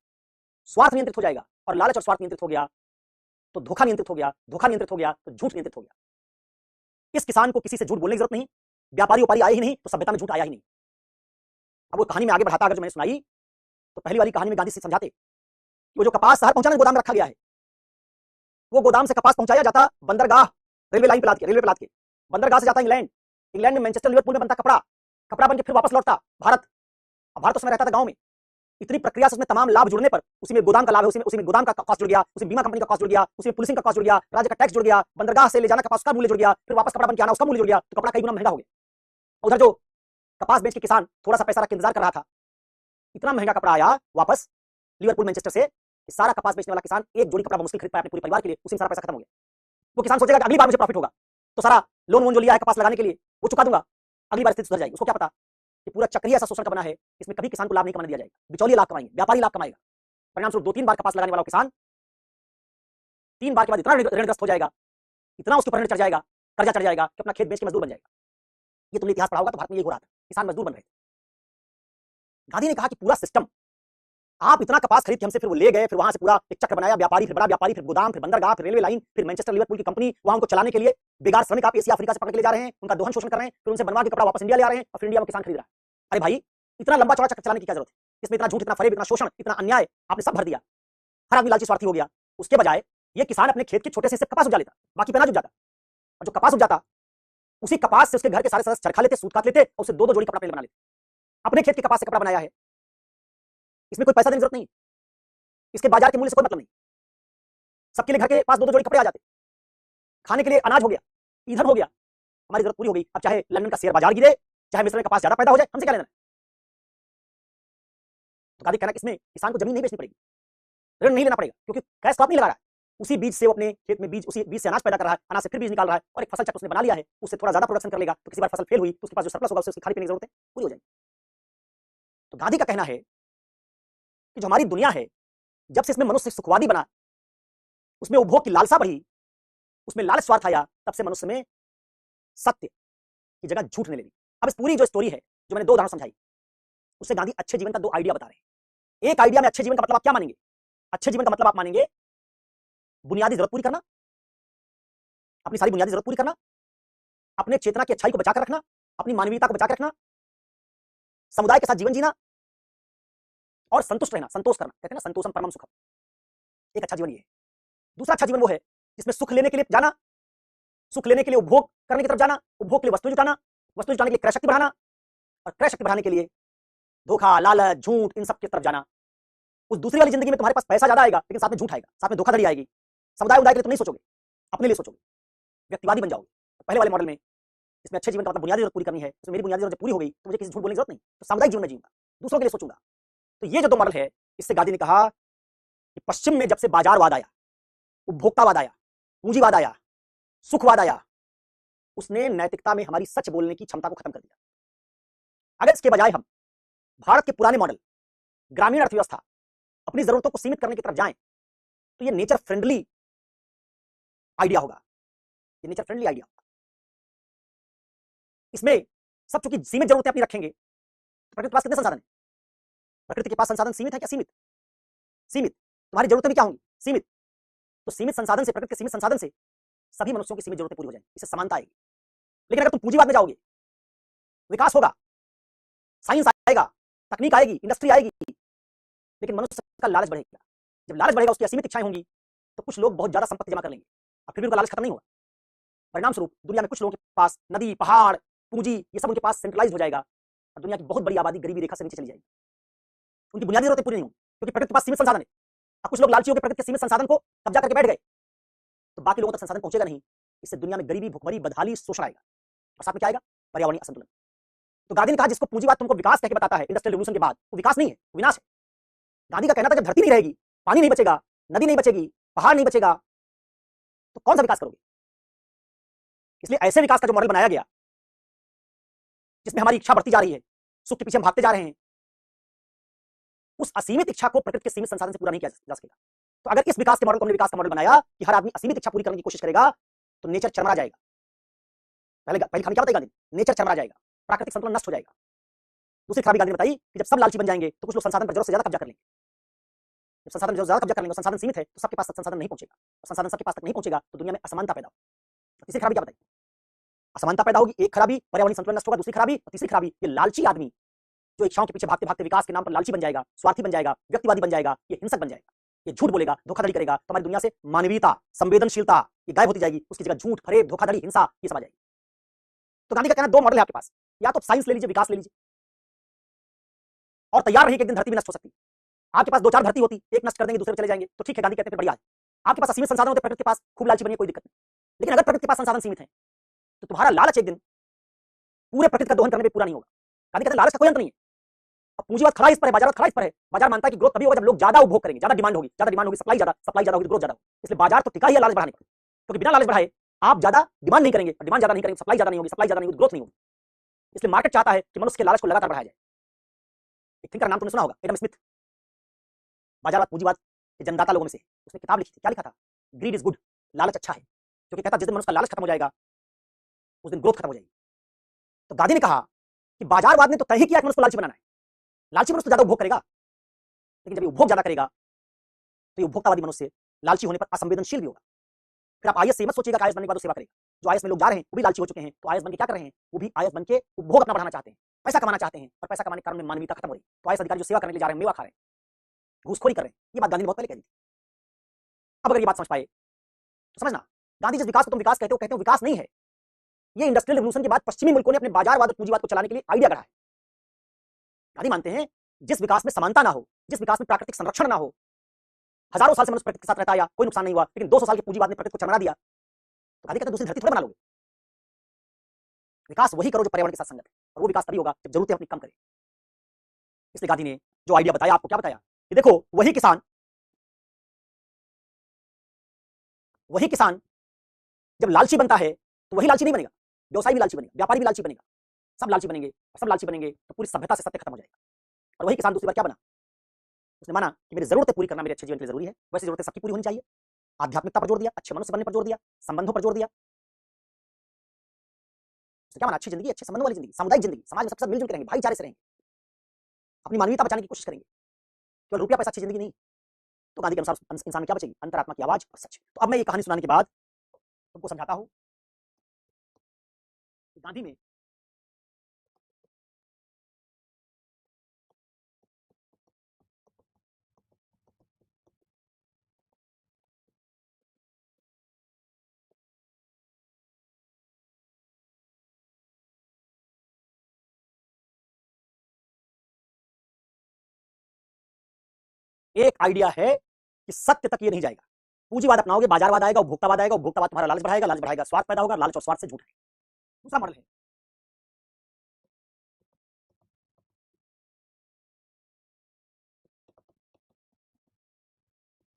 स्वार्थ नियंत्रित हो जाएगा, और लालच और स्वार्थ नियंत्रित हो गया तो धोखा नियंत्रित हो गया, धोखा नियंत्रित हो गया तो झूठ नियंत्रित हो गया। इस किसान को किसी से झूठ बोलने की जरूरत नहीं। व्यापारी व्यापारी आए ही नहीं तो सभ्यता में झूठ आया ही नहीं। अब वो कहानी में आगे बढ़ाता, अगर जो मैंने सुनाई तो पहली वाली कहानी में गांधी से समझाते कि वो जो कपास शहर पहुंचाने गोदाम में रखा गया है, वो गोदाम से कपास पहुंचाया जाता बंदरगाह, रेलवे लाइन पे लाद के, रेलवे पे लाद के बंदरगाह से जाता इंग्लैंड, इंग्लैंड में मैनचेस्टर लिवरपूल में बनता कपड़ा, कपड़ा बन के फिर वापस लौटता भारत। अब भारत उसमें रहता था गांव में। इतनी प्रक्रिया से उसमें तमाम लाभ जुड़ने पर उसी में गोदाम का लाभ है, उसी में गोदाम का कॉस्ट जुड़ गया, उसी बीमा कंपनी का कॉस्ट जुड़ गया, उसी में पुलिसिंग का कॉस्ट जुड़ गया, राज्य का टैक्स जुड़ गया, बंदरगाह से ले जाना कपास का मूल्य जुड़ गया, फिर वापस कपड़ा बन के आना उसका मूल्य जुड़ गया, तो कपड़ा कई गुना महंगा हो गया। उधर जो कपास बेच के किसान थोड़ा सा पैसा रख के इंतजार कर रहा था, इतना महंगा कपड़ा आया वापस लिवरपूल मैनचेस्टर से, सारा कपास बेचने वाला किसान एक जोड़ी कपड़ा मुश्किल खरीद पाया अपने पूरे परिवार के लिए, उसी में सारा पैसा खत्म हो गया। वो किसान सोचेगा कि अगली बार मुझे प्रॉफिट होगा तो सारा लोन वोन जो लिया है कपास लगाने के लिए वो चुका दूंगा, अगली बार स्थिति सुधर जाएगी। उसको क्या पता कि पूरा चक्रीय ऐसा शोषण का बना है, इसमें कभी किसान को लाभ नहीं कमाने दिया जाएगा, बिचौलिए लाभ कमाएंगे, व्यापारी लाभ कमाएगा। परिणाम स्वरूप 2-3 बार कपास लगाने वाला किसान 3 बार के बाद इतना ऋणग्रस्त हो जाएगा, इतना उसके ऊपर ऋण चढ़ जाएगा, कर्जा चढ़ जाएगा कि अपना खेत बेच के मजदूर बन जाएगा। ये तुमने इतिहास पढ़ा होगा तो भारत में ये हो रहा था, किसान मजदूर बन रहे थे। गांधी ने कहा कि पूरा सिस्टम, आप इतना कपास खरीद के हमसे, फिर वो ले गए, फिर वहां से पूरा एक चक्र बनाया, व्यापारी, फिर बड़ा व्यापारी, फिर गोदाम, फिर बंदरगाह, फिर रेलवे लाइन, फिर मैनचेस्टर लिवरपूल की कंपनी, वहां उनको चलाने के लिए बेगार श्रमिक आप एशिया अफ्रीका से पकड़ के ले जा रहे हैं, उनका दोहन शोषण कर रहे हैं, फिर उनसे बनवा के कपड़ा वापस इंडिया ले आ रहे हैं और फिर इंडिया में किसान खरीद रहा है। अरे भाई, इतना लंबा चौड़ा चक्कर चलाने की क्या जरूरत है? इसमें इतना झूठ, इतना फरेब, इतना शोषण, इतना अन्याय आपने सब भर दिया। हर आदमी लालची स्वार्थी हो गया। उसके बजाय ये किसान अपने खेत के छोटे से कपास उपजा लेता, बाकी पे अनाज उग जाता, और जो कपास उग जाता उसी कपास से उसके घर के सारे सदस्य चरखा लेते, सूत काट लेते और उसे 2-2 जोड़ी कपड़ा पहले बना लेते। अपने खेत के कपास से कपड़ा बनाया है, इसमें कोई पैसा देने की जरूरत नहीं, इसके बाजार के मूल्य से कोई मतलब नहीं। सबके लिए घर के पास 2-2 जोड़ी कपड़े आ जाते, खाने के लिए अनाज हो गया, ईंधन हो गया, हमारी जरूरत पूरी हो गई। अब चाहे लंदन का शेयर बाजार गिरे, चाहे मिस्र में कपास ज्यादा पैदा हो जाए, हमसे क्या लेना है? तो गांधी कहना कि इसमें किसान को जमीन नहीं बेचनी पड़ेगी, ऋण नहीं लेना पड़ेगा, क्योंकि कैश क्रॉप नहीं लगा रहा है, उसी बीज से वो अपने खेत में बीज, उसी बीज से अनाज पैदा कर रहा है, अनाज से फिर बीज निकाल रहा है और एक फसल चक्र उसने बना लिया है, उससे थोड़ा ज्यादा प्रोडक्शन कर लेगा तो किसी बार फसल फेल हुई तो उसके पास जो सरप्लस होगा उससे उसकी खाने पीने की जरूरत है पूरी हो जाएगी। तो गांधी का कहना है कि जो हमारी दुनिया है, जब से इसमें मनुष्य सुखवादी बना, उसमें उपभोग की लालसा बढ़ी, उसमें लालच स्वार्थ आया, तब से मनुष्य में सत्य की जगह झूठ ने ले ली। अब इस पूरी जो स्टोरी है, जो मैंने 2 उदाहरण समझाई, उससे गांधी अच्छे जीवन का 2 आइडिया बता रहे हैं। एक आइडिया में अच्छे जीवन का मतलब आप क्या मानेंगे? अच्छे जीवन का मतलब आप मानेंगे बुनियादी जरूरत पूरी करना, अपनी सारी बुनियादी जरूरत पूरी करना, अपने चेतना की अच्छाई को बचाकर रखना, अपनी मानवीयता को बचाकर रखना, समुदाय के साथ जीवन जीना और संतुष्ट रहना, संतोष करना। कहते हैं ना संतोषम परमम सुखम, एक अच्छा जीवन ये है। दूसरा अच्छा जीवन वो है जिसमें सुख लेने के लिए जाना, सुख लेने के लिए उपभोग करने की तरफ जाना, उपभोग के लिए वस्तु जुटाना, वस्तु जुटाने के लिए क्रय शक्ति बढ़ाना और क्रय शक्ति बढ़ाने के लिए धोखा, लालच, झूठ, इन सब की तरफ जाना। उस दूसरी वाली जिंदगी में तुम्हारे पास पैसा ज्यादा आएगा लेकिन साथ में झूठ आएगा, साथ में धोखाधड़ी आएगी। समुदाय उदाय के लिए तुम नहीं सोचोगे, अपने लिए सोचोगे, व्यक्तिवादी बन जाओगे। पहले वाले मॉडल में इसमें अच्छे जीवन का मतलब बुनियादी जरूरत पूरी करनी है, तो मेरी बुनियादी जरूरत पूरी हो गई तो मुझे किसी झूठ बोलने की जरूरत नहीं, तो सामुदायिक जीवन में जीऊंगा, दूसरों के लिए सोचूंगा। तो ये जो दो मॉडल है, इससे गांधी ने कहा कि पश्चिम में जब से बाजारवाद आया, उपभोक्तावाद आया, पूंजीवाद आया, सुखवाद आया, उसने नैतिकता में हमारी सच बोलने की क्षमता को खत्म कर दिया। अगर इसके बजाय हम भारत के पुराने मॉडल ग्रामीण अर्थव्यवस्था, अपनी जरूरतों को सीमित करने की तरफ जाएं, तो ये नेचर फ्रेंडली आइडिया होगा, ये नेचर फ्रेंडली आइडिया होगा। इसमें सब चूंकि सीमित जरूरतें अपनी रखेंगे, तो प्रकृति के पास कितने संसाधन है? प्रकृति के पास संसाधन सीमित है क्या? सीमित। सीमित, तुम्हारी जरूरतें भी क्या होंगी? सीमित। तो सीमित संसाधन से, प्रकृति के सीमित संसाधन से सभी मनुष्यों की सीमित जरूरतें पूरी हो जाएंगी, इससे समानता आएगी। लेकिन अगर तुम पूंजीवाद में जाओगे, विकास होगा, साइंस आएगा, तकनीक आएगी, इंडस्ट्री आएगी, लेकिन मनुष्य का लालच बढ़ेगा। जब लालच बढ़ेगा, उसकी असीमित इच्छाएं होंगी, तो कुछ लोग बहुत ज्यादा संपत्ति जमा कर लेंगे और फिर भी उनका लालच खत्म नहीं होगा। परिणाम स्वरूप दुनिया में कुछ लोगों के पास नदी, पहाड़, पूंजी, ये सब उनके पास सेंट्रलाइज हो जाएगा और दुनिया की बहुत बड़ी आबादी गरीबी रेखा से नीचे चली जाएगी। उनकी बुनियादी जरूरतें पूरी नहीं होंगी क्योंकि प्रकृति के पास सीमित संसाधन है। अब कुछ लोग लालची होकर प्रकृति के सीमित संसाधन को कब्जा करके बैठ गए, तो बाकी लोगों तक संसाधन पहुंचेगा नहीं। इससे दुनिया में गरीबी, भुखमरी, बदहाली, शोषण आएगा और साथ में क्या आएगा? पर्यावरणीय असंतुलन। तो गांधी ने कहा जिसको पूंजीवाद तुमको विकास कहकर बताता है इंडस्ट्रियल रिवॉल्यूशन के बाद, वो विकास नहीं है, वो विनाश है। गांधी का कहना था जब धरती नहीं रहेगी, पानी नहीं बचेगा, नदी नहीं बचेगी, पहाड़ नहीं बचेगा, तो कौन सा विकास करोगे? इसलिए ऐसे विकास का जो मॉडल बनाया गया, जिसमें हमारी इच्छा बढ़ती जा रही है, सुख के पीछे हम भागते जा रहे हैं, उस असीमित इच्छा को प्रकृति के सीमित संसाधन से पूरा नहीं किया जा सकेगा। तो अगर इस विकास के मॉडल को हमने विकास का मॉडल बनाया कि हर आदमी असीमित इच्छा पूरी करने की कोशिश करेगा, तो नेचर चरमरा जाएगा। पहली खामी क्या बताई गांधी? नेचर चरमरा जाएगा, प्राकृतिक संतुलन नष्ट हो जाएगा। दूसरी खराबी गांधी ने बताई कि जब सब लालची बन जाएंगे तो कुछ लोग संसाधन पर जरूरत से ज्यादा कब्जा कर लेंगे। जब संसाधन पर ज्यादा कब्जा कर लेंगे, संसाधन सीमित है, तो सबके पास संसाधन नहीं पहुंचेगा, और संसाधन सबके पास तक नहीं पहुंचेगा तो दुनिया में असमानता पैदा होगी। तीसरी खराबी क्या बताई? असमानता पैदा होगी। एक खराबी पर्यावरणीय संतुलन नष्ट होगा, दूसरी खराबी और तीसरी खराबी ये लालची आदमी जो इच्छाओं के पीछे भागते भागते विकास के नाम पर लालची बन जाएगा, स्वार्थी बन जाएगा, व्यक्तिवादी बन जाएगा, ये हिंसक बन जाएगा, ये झूठ बोलेगा, धोखाधड़ी करेगा, तो हमारी दुनिया से मानवीयता, संवेदनशीलता ये गायब होती जाएगी। उसकी जगह झूठ, फरेब, धोखाधड़ी, हिंसा ये सब आ जाएगी। तो गांधी का कहना दो मॉडल है आपके पास, या तो साइंस ले लीजिए, विकास ले लीजिए और तैयार रहिए कि एक दिन धरती भी नष्ट हो सकती है। आपके पास दो चार धरती होती, एक नष्ट कर देंगे, दूसरे पे चले जाएंगे, तो ठीक है, गांधी कहते हैं बढ़िया है। आपके पास असीमित संसाधन होते, प्रकृति के पास खूब लालची बनिए, कोई दिक्कत नहीं। लेकिन अगर प्रकृति के पास संसाधन सीमित है, तो तुम्हारा लालच एक दिन पूरे प्रकृति का दोहन करने में पूरा नहीं होगा। गांधी कहते हैं लालच का कोई अंत नहीं है। अब पूंजीवाद खड़ा इस पर है, बाजारवाद खड़ा इस पर है। बाजार मानता है कि ग्रोथ तभी होगा जब लोग ज्यादा उपभोग करेंगे, ज्यादा डिमांड होगी, सप्लाई ज्यादा होगी तो ग्रोथ ज्यादा होगी। इसलिए बाजार तो टिका ही है लालच बढ़ाने पर, क्योंकि बिना लालच बढ़ाए आप ज्यादा डिमांड नहीं करेंगे, डिमांड ज्यादा नहीं करेंगे, सप्लाई ज्यादा नहीं होगी, सप्लाई ज्यादा नहीं होगी, ग्रोथ नहीं होगी। इसलिए मार्केट चाहता है कि मनुष्य के लालच को लगातार बढ़ाया जाए। एक थिंकर नाम तुमने सुना होगा, एडम स्मिथ, बाजारवाद पूंजीवाद के जन्मदाता लोगों में से। उसने किताब लिखी थी, क्या लिखा था? ग्रीड इज गुड, लालच अच्छा है, क्योंकि कहता जिस दिन मनुष्य का लालच खत्म हो जाएगा उस दिन ग्रोथ खत्म हो जाएगी। तो गांधी ने कहा कि बाजारवाद ने तो तय ही किया कि मनुष्य को लालची बनाना है। लालची मनुष्य ज्यादा उपभोग करेगा, लेकिन जब ये उपभोग ज्यादा करेगा तो ये उपभोक्तावादी मनुष्य लालची होने पर असंवेदनशील भी होगा। फिर आप आईएएस से मत सोचिएगा कि आईएएस बनने के बाद सेवा करेगा। जो आईएएस में लोग जा रहे हैं वो भी लालची हो चुके हैं, तो आईएएस बन के क्या कर रहे हैं? वो भी आईएएस बन के उपभोग अपना बढ़ाना चाहते हैं, पैसा कमाना चाहते हैं, और पैसा कमाने के कारण में मानवीयता खत्म हो रही है। तो आईएएस अधिकारी जो सेवा करने के लिए जा रहे हैं, मेवा खा रहे हैं, घूसखोरी कर रहे हैं। ये बात गांधी ने बहुत पहले कह दी थी। अब अगर ये बात समझ पाए तो समझना, गांधी जिस विकास को तुम विकास कहते हो विकास नहीं है। ये इंडस्ट्रियल रिवॉल्यूशन के बाद पश्चिमी मुल्कों ने अपने बाजारवाद और पूंजीवाद को चलाने के लिए आइडिया गढ़ा है। गांधी मानते हैं जिस विकास में समानता ना हो, जिस विकास में प्राकृतिक संरक्षण ना हो, हजारों साल से मनुष्य प्रकृति के साथ रहता है, कोई नुकसान नहीं हुआ, लेकिन 200 साल के पूंजीवाद ने प्रकृति को चरमरा दिया, तो गांधी कहते हैं दूसरी धरती थोड़ी बना लोगे। विकास वही करो जो पर्यावरण के साथ संगत है, और वो विकास तभी होगा जब जरूरतें अपनी कम करें। इसलिए गांधी ने जो आइडिया बताया, आपको क्या बताया कि देखो वही किसान जब लालची बनता है तो वही लालची नहीं बनेगा, व्यवसायी भी लालची बनेगा, व्यापारी भी लालची बनेगा, सब लालची बनेंगे, और सब लालची बनेंगे तो पूरी सभ्यता से सत्य खत्म हो जाएगा। और वही किसान दूसरी बार क्या बना? उसने माना कि मेरी जरूरतें पूरी करना मेरे अच्छे जीवन के लिए जरूरी है, वैसे जरूरतें सबकी पूरी होनी चाहिए। आध्यात्मिकता पर जोर दिया, अच्छे मनुष्य बनने पर जोर दिया, संबंधों पर जोर दिया। क्या माना? अच्छी जिंदगी, अच्छे संबंधों वाली जिंदगी, सामुदायिक जिंदगी, समाज में सबके साथ मिलजुल के रहेंगे, भाईचारे से रहेंगे, अपनी मानवीयता बचाने की कोशिश करेंगे। केवल रुपया पैसा अच्छी जिंदगी नहीं। तो गांधी के अनुसार इंसान में क्या बचेगी? अंतरात्मा की आवाज और सच। तो अब मैं ये कहानी सुनाने के बाद तुमको समझाता हूं कि गांधी में एक आइडिया है कि सत्य तक ये नहीं जाएगा। पूंजीवाद अपनाओगे, बाजारवाद आएगा, उपभोक्तावाद आएगा, उपभोक्तावाद तुम्हारा लालच बढ़ाएगा, लालच बढ़ाएगा स्वार्थ पैदा होगा, लालच और स्वार्थ से झूठ आएगा। दूसरा मॉडल है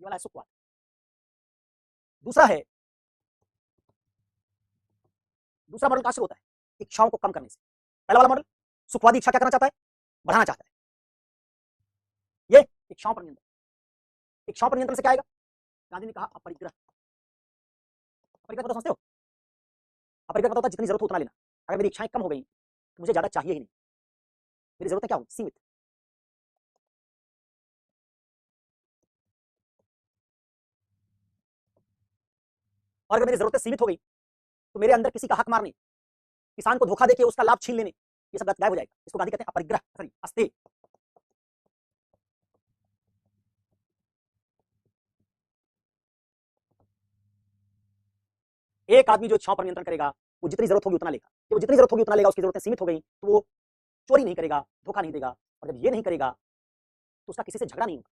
ये वाला है सुखवाद। दूसरा है, दूसरा मॉडल कहां से होता है? इच्छाओं को कम करने से। पहला वाला मॉडल सुखवादी इच्छा क्या करना चाहता है? बढ़ाना चाहता है। ये इच्छाओं पर नियंत्रण। इच्छाओं पर नियंत्रण से क्या आएगा? गांधी ने कहा अपरिग्रह। अपरिग्रह मतलब समझते हो? अपरिग्रह मतलब होता है जितनी जरूरत हो उतना लेना। अगर मेरी इच्छाएं कम हो गई तो मुझे ज्यादा चाहिए ही नहीं, मेरी जरूरतें क्या होगी? सीमित। और अगर मेरी जरूरतें सीमित हो गई तो मेरे अंदर किसी का हक मारने, किसान को धोखा देके उसका लाभ छीन लेने, ये सब गायब हो जाएगा। इसको गांधी कहते हैं अपरिग्रह, सॉरी अस्तेय। एक आदमी जो इच्छाओं पर नियंत्रण करेगा वो जितनी जरूरत होगी उतना लेगा। जब वो जितनी जरूरत होगी उतना लेगा, उसकी जरूरतें सीमित हो गई तो वो चोरी नहीं करेगा, धोखा नहीं देगा। और जब ये नहीं करेगा तो उसका किसी से झगड़ा नहीं होगा।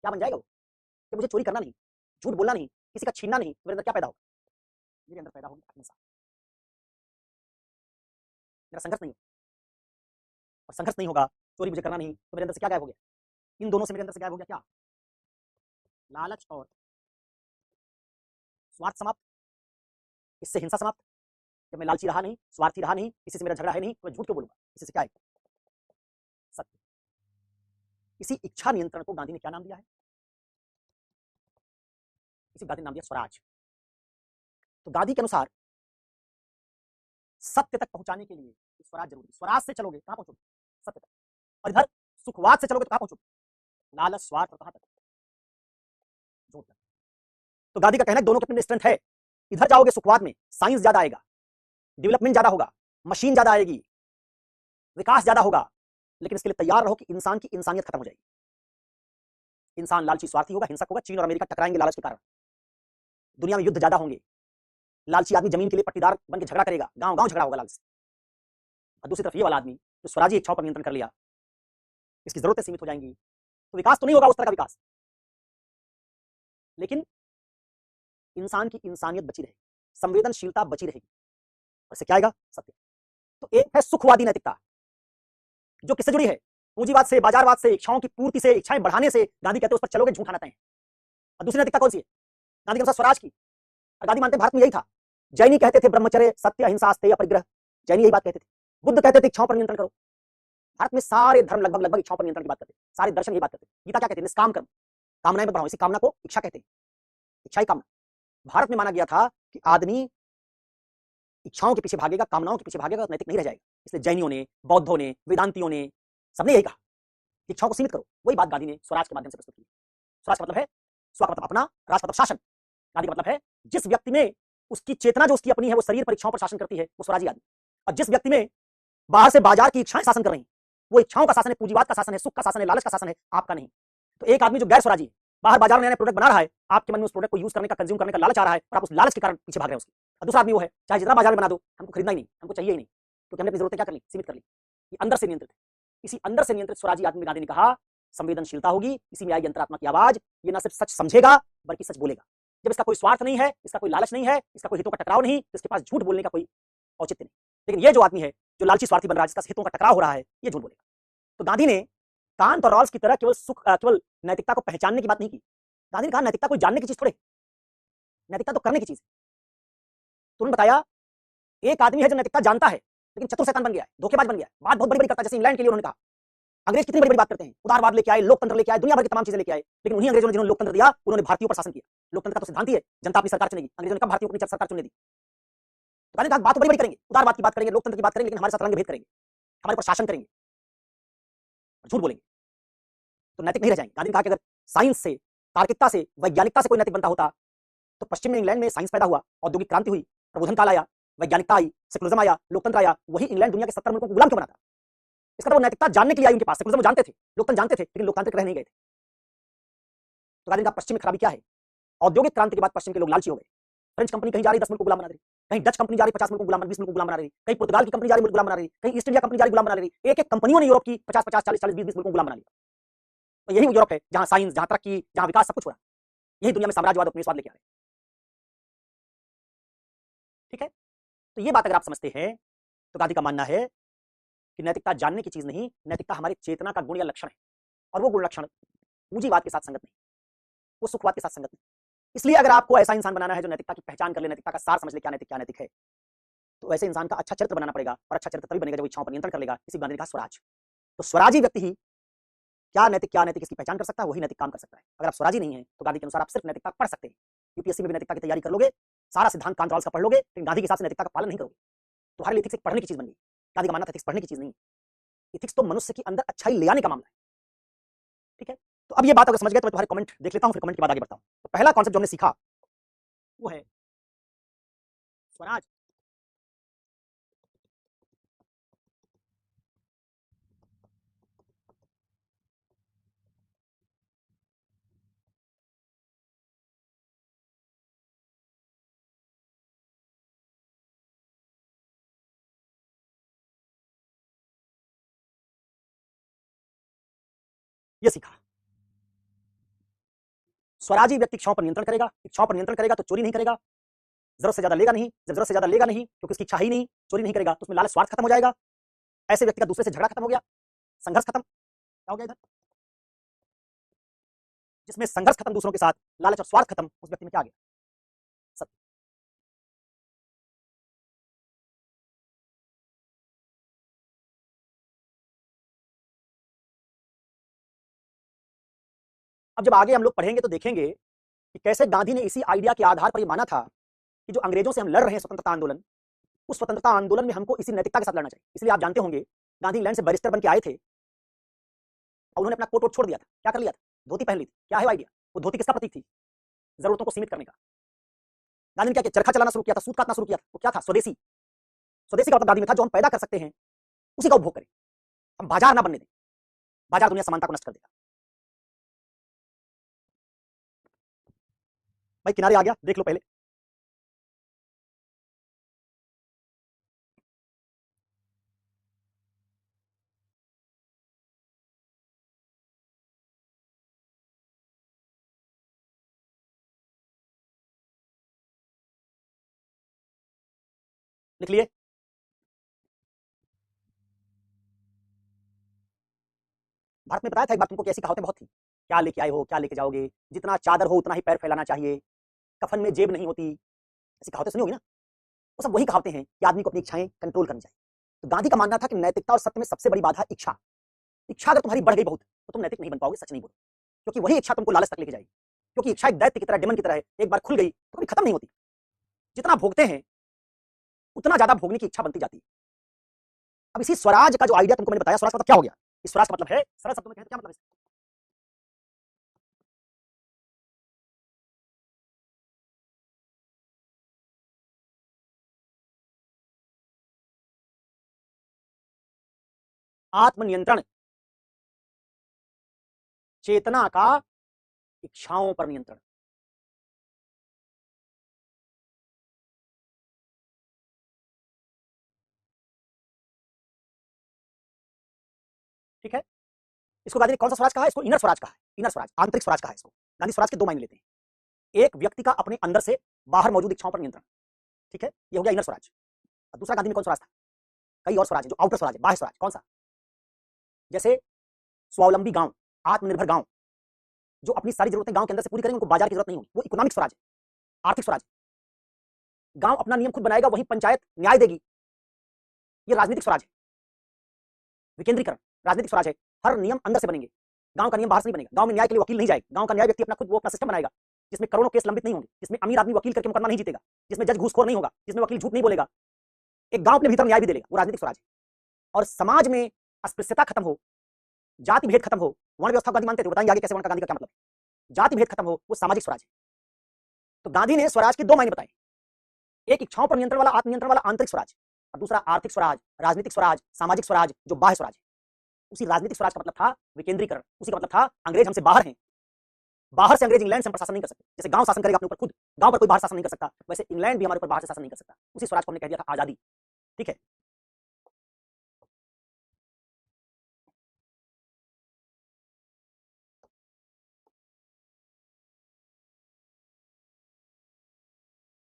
क्या बन जाएगा वो? कि मुझे चोरी करना नहीं, झूठ बोलना नहीं, किसी का छीनना नहीं, तो मेरे अंदर क्या पैदा होगा? मेरे अंदर पैदा होगी अहिंसा। मेरा संघर्ष नहीं होगा, और संघर्ष नहीं होगा, चोरी मुझे करना नहीं, तो मेरे अंदर से क्या गायब हो गया? इन दोनों से मेरे अंदर से गायब हो गया क्या? लालच और स्वार्थ समाप्त। इससे हिंसा समाप्त। जब मैं लालची रहा नहीं, स्वार्थी रहा नहीं, किसी से मेरा झगड़ा है नहीं, तो मैं झूठ क्यों बोलूंगा? इसी से क्या है? सत्य। इसी इच्छा नियंत्रण को गांधी ने क्या नाम दिया है? इसी गांधी ने नाम दिया स्वराज। तो गांधी के अनुसार सत्य तक पहुंचाने के लिए स्वराज जरूरी। स्वराज से चलोगे कहां पहुंचोगे? सत्य तक। और इधर सुखवाद से चलोगे तो कहां पहुंचोगे? लालच स्वार्थ और कहां तक? झूठ तक। तो गांधी का कहना है दोनों के अपने स्ट्रेंथ है। इधर जाओगे सुखवाद में, साइंस ज्यादा आएगा, डेवलपमेंट ज्यादा होगा, मशीन ज्यादा आएगी, विकास ज्यादा होगा, लेकिन इसके लिए तैयार रहो कि इंसान की इंसानियत खत्म हो जाएगी। इंसान लालची स्वार्थी होगा, हिंसक होगा। चीन और अमेरिका टकराएंगे लालच के कारण। दुनिया में युद्ध ज्यादा होंगे। लालची आदमी जमीन के लिए पट्टीदार बन के झगड़ा करेगा, गांव गांव झगड़ा होगा लालच से। और दूसरी तरफ ये वाला आदमी जो स्वराजी इच्छाओं पर नियंत्रण कर लिया, इसकी जरूरतें सीमित हो जाएंगी, तो विकास तो नहीं होगा उस तरह का विकास, लेकिन इंसान की इंसानियत बची रहेगी, संवेदनशीलता बची रहेगी। और इससे क्या आएगा? सत्य। तो एक है सुखवादी नैतिकता, जो किससे जुड़ी है? पूंजीवाद से, बाजारवाद से, इच्छाओं की पूर्ति से, इच्छाएं बढ़ाने से। गांधी कहते हैं उस पर चलोगे झूठ आना तय है। और दूसरी नैतिकता कौन सी है? गांधी के अनुसार स्वराज की। और गांधी मानते भारत में यही था। जैनी कहते थे ब्रह्मचर्य, सत्य, अहिंसा, अस्तेय, अपरिग्रह। जैनी यही बात कहते थे। बुद्ध कहते थे इच्छाओं पर नियंत्रण करो। भारत में सारे धर्म लगभग लगभग इच्छाओं पर नियंत्रण की बात करते हैं। सारे दर्शन यही बात करते हैं। गीता क्या कहते हैं? निष्काम कर्म, कामनाएं मत बढ़ाओ। इसी कामना को इच्छा कहते हैं। इच्छा ही कामना। भारत में माना गया था कि आदमी इच्छाओं के पीछे भागेगा, कामनाओं के पीछे भागेगा, नैतिक नहीं रह जाएगा। इसलिए जैनियों ने, बौद्धों ने, वेदांतियों ने, सबने यही कहा, इच्छाओं को सीमित करो। वही बात गांधी ने स्वराज के माध्यम से प्रस्तुत की। स्वराज का मतलब है, स्व का मतलब अपना, राज मतलब शासन। गांधी का मतलब है जिस व्यक्ति में उसकी चेतना जो उसकी अपनी है, वो शरीर पर इच्छाओं पर शासन करती है, वो स्वराजी आदमी। और जिस व्यक्ति में बाहर से बाजार की इच्छाएं शासन कर रही हैं, वो इच्छाओं का शासन है, पूंजीवाद का शासन है, सुख का शासन है, लालच का शासन है, आपका नहीं। तो एक आदमी जो गैर स्वराजी है, बाहर बाजार में नया प्रोडक्ट बना रहा है, आपके मन में उस प्रोडक्ट को यूज करने का, कंज्यूम करने का लालच आ रहा है, और आप उस लालच के कारण पीछे भाग रहे हैं उसके। और दूसरा आदमी वो है, चाहे जितना बाजार में बना दो, हमको खरीदना ही नहीं, हमको चाहिए ही नहीं, क्योंकि हमने अपनी जरूरतें क्या कर ली? सीमित कर ली। ये अंदर से नियंत्रित है। इसी अंदर से नियंत्रित स्वराजी आदमी में गांधी ने कहा संवेदनशीलता होगी, इसी में आएगी अंतरात्मा की आवाज। ये ना सिर्फ सच समझेगा बल्कि सच बोलेगा। जब इसका कोई स्वार्थ नहीं है, इसका कोई लालच नहीं है, इसका कोई हितों का टकराव नहीं, तो इसके पास झूठ बोलने का कोई औचित्य नहीं। लेकिन ये जो आदमी है जो लालची स्वार्थी बन रहा है, जिसका हितों का टकराव हो रहा है, ये झूठ बोलेगा। तो गांधी ने कांट और रॉल्स की तरह केवल केवल नैतिकता को पहचानने की बात नहीं की। गांधी ने कहा नैतिकता कोई जानने की चीज थोड़े, नैतिकता तो करने की चीज है। तो उन्होंने बताया एक आदमी है जो नैतिकता जानता है लेकिन चतुर शैतान बन गया है, धोखेबाज बन गया है, बात बहुत बड़ी बड़ी करता है। जैसे इंग्लैंड के लिए उन्होंने कहा, अंग्रेज कितनी बड़ी बड़ी बात करते हैं, उदारवाद लेके आए, लोकतंत्र लेके आए, दुनिया भर की तमाम चीजें लेके आए, लेकिन उन्हीं अंग्रेजों ने जिन्होंने लोकतंत्र दिया, उन्होंने भारतीयों पर शासन किया। लोकतंत्र का तो सिद्धांत ही है जनता अपनी सरकार चुनेगी। अंग्रेजों ने कब भारतीयों को अपनी सरकार चुनने दी? तो गांधी ने कहा बात तो बड़ी बड़ी करेंगे, उदारवाद की बात करेंगे, लोकतंत्र की बात करेंगे, लेकिन हमारे साथ रंग भेद करेंगे, हमारे पर शासन करेंगे, झूठ बोलेंगे, तो नैतिक नहीं रह जाएंगे। गांधी ने कहा कि अगर साइंस से, तार्किकता से, वैज्ञानिकता से कोई नैतिक बनता होता तो पश्चिम में इंग्लैंड में साइंस पैदा हुआ, औद्योगिक क्रांति हुई, प्रबोधन काल आया, वैज्ञानिकता आई, सेकुलरिज्म आया, लोकतंत्र आया। वही इंग्लैंड दुनिया के 70 मुल्कों को गुलाम क्यों बनाता? इसका वो नैतिकता जानने के लिए आई उनके पास। सेकुलरिज्म जानते थे, लोकतंत्र जानते थे, लेकिन लोकतांत्रिक रह नहीं गए थे। तो इनका पश्चिम में खराबी क्या है? औद्योगिक क्रांति के बाद पश्चिम के लोग लालची हो गए। फ्रेंच कंपनी कहीं जा रही 10 मुल्क को गुलाम बना रही, कहीं डच कंपनी जा रही 50 मुल्क को गुलाम, 20 मुल्क को गुलाम बना रही, कहीं पुर्तगाल की कंपनी जा रही मुल्क गुलाम बना रही, कहीं ईस्ट इंडिया कंपनी जा रही गुलाम बना रही। एक एक कंपनियों ने यूरोप की 50-50, 40-40, 20-20 मुल्कों को गुलाम बना लिया। तो यही यूरोप है जहां साइंस, जहां तरक्की, जहां विकास सब कुछ हो रहा है। यही दुनिया में साम्राज्यवाद अपने स्वाद लेके आ रहे हैं। ठीक है, तो ये बात अगर आप समझते हैं तो गांधी का मानना है कि नैतिकता जानने की चीज नहीं, नैतिकता हमारी चेतना का गुण या लक्षण है, और वो गुण लक्षण पूंजीवाद के साथ संगत नहीं, वो सुखवाद के साथ संगत नहीं। इसलिए अगर आपको ऐसा इंसान बनाना है जो नैतिकता की पहचान कर ले, नैतिकता का सार समझ ले, क्या नैतिक क्या नैतिक है, तो ऐसे इंसान का अच्छा चरित्र बनाना पड़ेगा, और अच्छा चरित्र तभी बनेगा जब इच्छाओं पर नियंत्रण कर लेगा। इसी गांधी ने कहा स्वराज। तो स्वराजी व्यक्ति ही क्या नैतिक इसकी पहचान कर सकता है, वही नैतिक काम कर सकता है। अगर आप स्वराजी नहीं है तो गांधी के अनुसार आप सिर्फ नैतिकता पढ़ सकते हैं, यूपीएससी में भी नैतिकता की तैयारी कर लोगे, सारा सिद्धांत कांत राल्स का पढ़ लोगे, लेकिन गांधी के हिसाब से नैतिकता का पालन नहीं करोगे। तुम्हारे लिए एथिक्स एक पढ़ने की चीज बन गई। गांधी का मानना था एथिक्स पढ़ने की चीज नहीं, एथिक्स तो मनुष्य के अंदर अच्छाई ले आने का मामला है। ठीक है, तो अब ये बात अगर समझ गए तो मैं तुम्हारे कमेंट देख लेता हूं, फिर कमेंट के बाद आगे बढ़ता हूं। तो पहला कॉन्सेप्ट जो हमने सीखा वो है स्वराज। ये सीखा, स्वराजी व्यक्ति इच्छाओं पर नियंत्रण करेगा, इच्छाओं पर नियंत्रण करेगा तो चोरी नहीं करेगा, जरूरत से ज्यादा लेगा नहीं, जब जरूरत से ज्यादा लेगा नहीं क्योंकि उसकी इच्छा ही नहीं, चोरी नहीं करेगा, तो उसमें लालच स्वार्थ खत्म हो जाएगा। ऐसे व्यक्ति का दूसरे से झगड़ा खत्म हो गया, संघर्ष खत्म। क्या हो गया इधर? जिसमें संघर्ष खत्म दूसरों के साथ, लालच और स्वार्थ खत्म, उस व्यक्ति में क्या आ गया? सत्य। अब जब आगे हम लोग पढ़ेंगे तो देखेंगे कि कैसे गांधी ने इसी आइडिया के आधार पर यह माना था कि जो अंग्रेजों से हम लड़ रहे हैं स्वतंत्रता आंदोलन, उस स्वतंत्रता आंदोलन में हमको इसी नैतिकता के साथ लड़ना चाहिए। इसलिए आप जानते होंगे गांधी इंग्लैंड से बैरिस्टर बन के आए थे और उन्होंने अपना कोट वोट छोड़ दिया था। क्या कर लिया था? धोती पहन ली थी। क्या है आइडिया? वो धोती किसका प्रतीक थी? जरूरतों को सीमित करने का। गांधी ने क्या किया? चरखा चलाना शुरू किया था, सूत काटना शुरू किया था। वो क्या था? स्वदेशी। स्वदेशी का मतलब गांधी में था जो हम पैदा कर सकते हैं उसी का उपभोग करें, हम बाजार ना बनने दें। बाजार दुनिया समानता को नष्ट कर देगा। भाई किनारे आ गया, देख लो पहले। लिख लिए? भारत में बताया था एक बार तुमको कि ऐसी कहावतें बहुत थी। क्या लेके आए हो, क्या लेके जाओगे, जितना चादर हो उतना ही पैर फैलाना चाहिए, कफन में जेब नहीं होती। ऐसी कहावतें सुनी होगी ना? वो सब वही कहावतें हैं कि आदमी को अपनी इच्छाएं कंट्रोल करनी चाहिए। तो गांधी का मानना था कि नैतिकता और सत्य में सबसे बड़ी बाधा इच्छा। इच्छा अगर तुम्हारी बढ़ गई बहुत तो तुम नैतिक नहीं बन पाओगे, सच नहीं बोलो, क्योंकि वही इच्छा तुमको लालच तक लेके जाएगी। क्योंकि इच्छा एक दैत्य की तरह, डेमन की तरह है, एक बार खुल गई तो कभी खत्म नहीं होती। जितना भोगते हैं उतना ज्यादा भोगने की इच्छा बनती जाती है। अब इसी स्वराज का जो आइडिया तुमको मैंने बताया, स्वराज का मतलब क्या हो गया? इस स्वराज का मतलब है, सरल शब्दों में कहें तो क्या मतलब है? आत्मनियंत्रण, चेतना का इच्छाओं पर नियंत्रण। ठीक है, इसको गांधी ने कौन सा स्वराज कहा है? इसको इनर स्वराज कहा है। इनर स्वराज, आंतरिक स्वराज कहा है इसको। गांधी स्वराज के दो मायने लेते हैं। एक व्यक्ति का अपने अंदर से बाहर मौजूद इच्छाओं पर नियंत्रण। ठीक है, ये हो गया इनर स्वराज। और दूसरा गांधी में कौन स्वराज था? कई और स्वराज है जो आउटर स्वराज है, बाह्य स्वराज। कौन सा? जैसे स्वावलंबी गांव, आत्मनिर्भर गांव, जो अपनी सारी जरूरतें गांव के अंदर से पूरी करेंगे, उनको बाजार की जरूरत नहीं होगी, वो इकोनॉमिक स्वराज है, आर्थिक स्वराज। गांव अपना नियम खुद बनाएगा, वहीं पंचायत न्याय देगी, ये राजनीतिक स्वराज है। विकेंद्रीकरण राजनीतिक स्वराज है, हर नियम अंदर से बनेंगे, गांव का नियम बाहर से नहीं बनेगा। गांव में न्याय के लिए वकील नहीं जाएगा, गांव का न्याय व्यक्ति अपना खुद वो अपना सिस्टम बनाएगा, जिसमें करोड़ों केस लंबित नहीं होंगे, जिसमें अमीर आदमी वकील करके मुकदमा नहीं जीतेगा, जिसमें जज घूसखोर नहीं होगा, जिसमें वकील झूठ नहीं बोलेगा। एक गांव अपने भीतर न्याय भी दे लेगा, वो राजनीतिक स्वराज है। और समाज में अस्पृश्यता खत्म हो, जाति भेद खत्म हो, वर्ण व्यवस्था को गांधी मानते थे, बताएंगे आगे कैसे वर्ण का गांधी का क्या मतलब है। जाति भेद खत्म हो, वो सामाजिक स्वराज है। तो गांधी ने स्वराज के दो मायने बताए, एक इच्छाओं पर नियंत्रण वाला, आत्मनियंत्रण वाला आंतरिक स्वराज, और दूसरा आर्थिक स्वराज, राजनीतिक स्वराज, सामाजिक स्वराज, जो बाह्य स्वराज है। उसी राजनीतिक स्वराज का मतलब था विकेंद्रीकरण, उसी का मतलब था अंग्रेज हमसे बाहर हैं, बाहर से अंग्रेज इंग्लैंड से हम प्रशासन नहीं कर सकते। जैसे गांव शासन करेगा अपने ऊपर खुद, गांव पर कोई बाहर शासन नहीं कर सकता, वैसे इंग्लैंड भी हमारे ऊपर बाहर से शासन नहीं कर सकता। उसी स्वराज को हमने कह दिया था आजादी। ठीक है,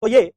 तो ये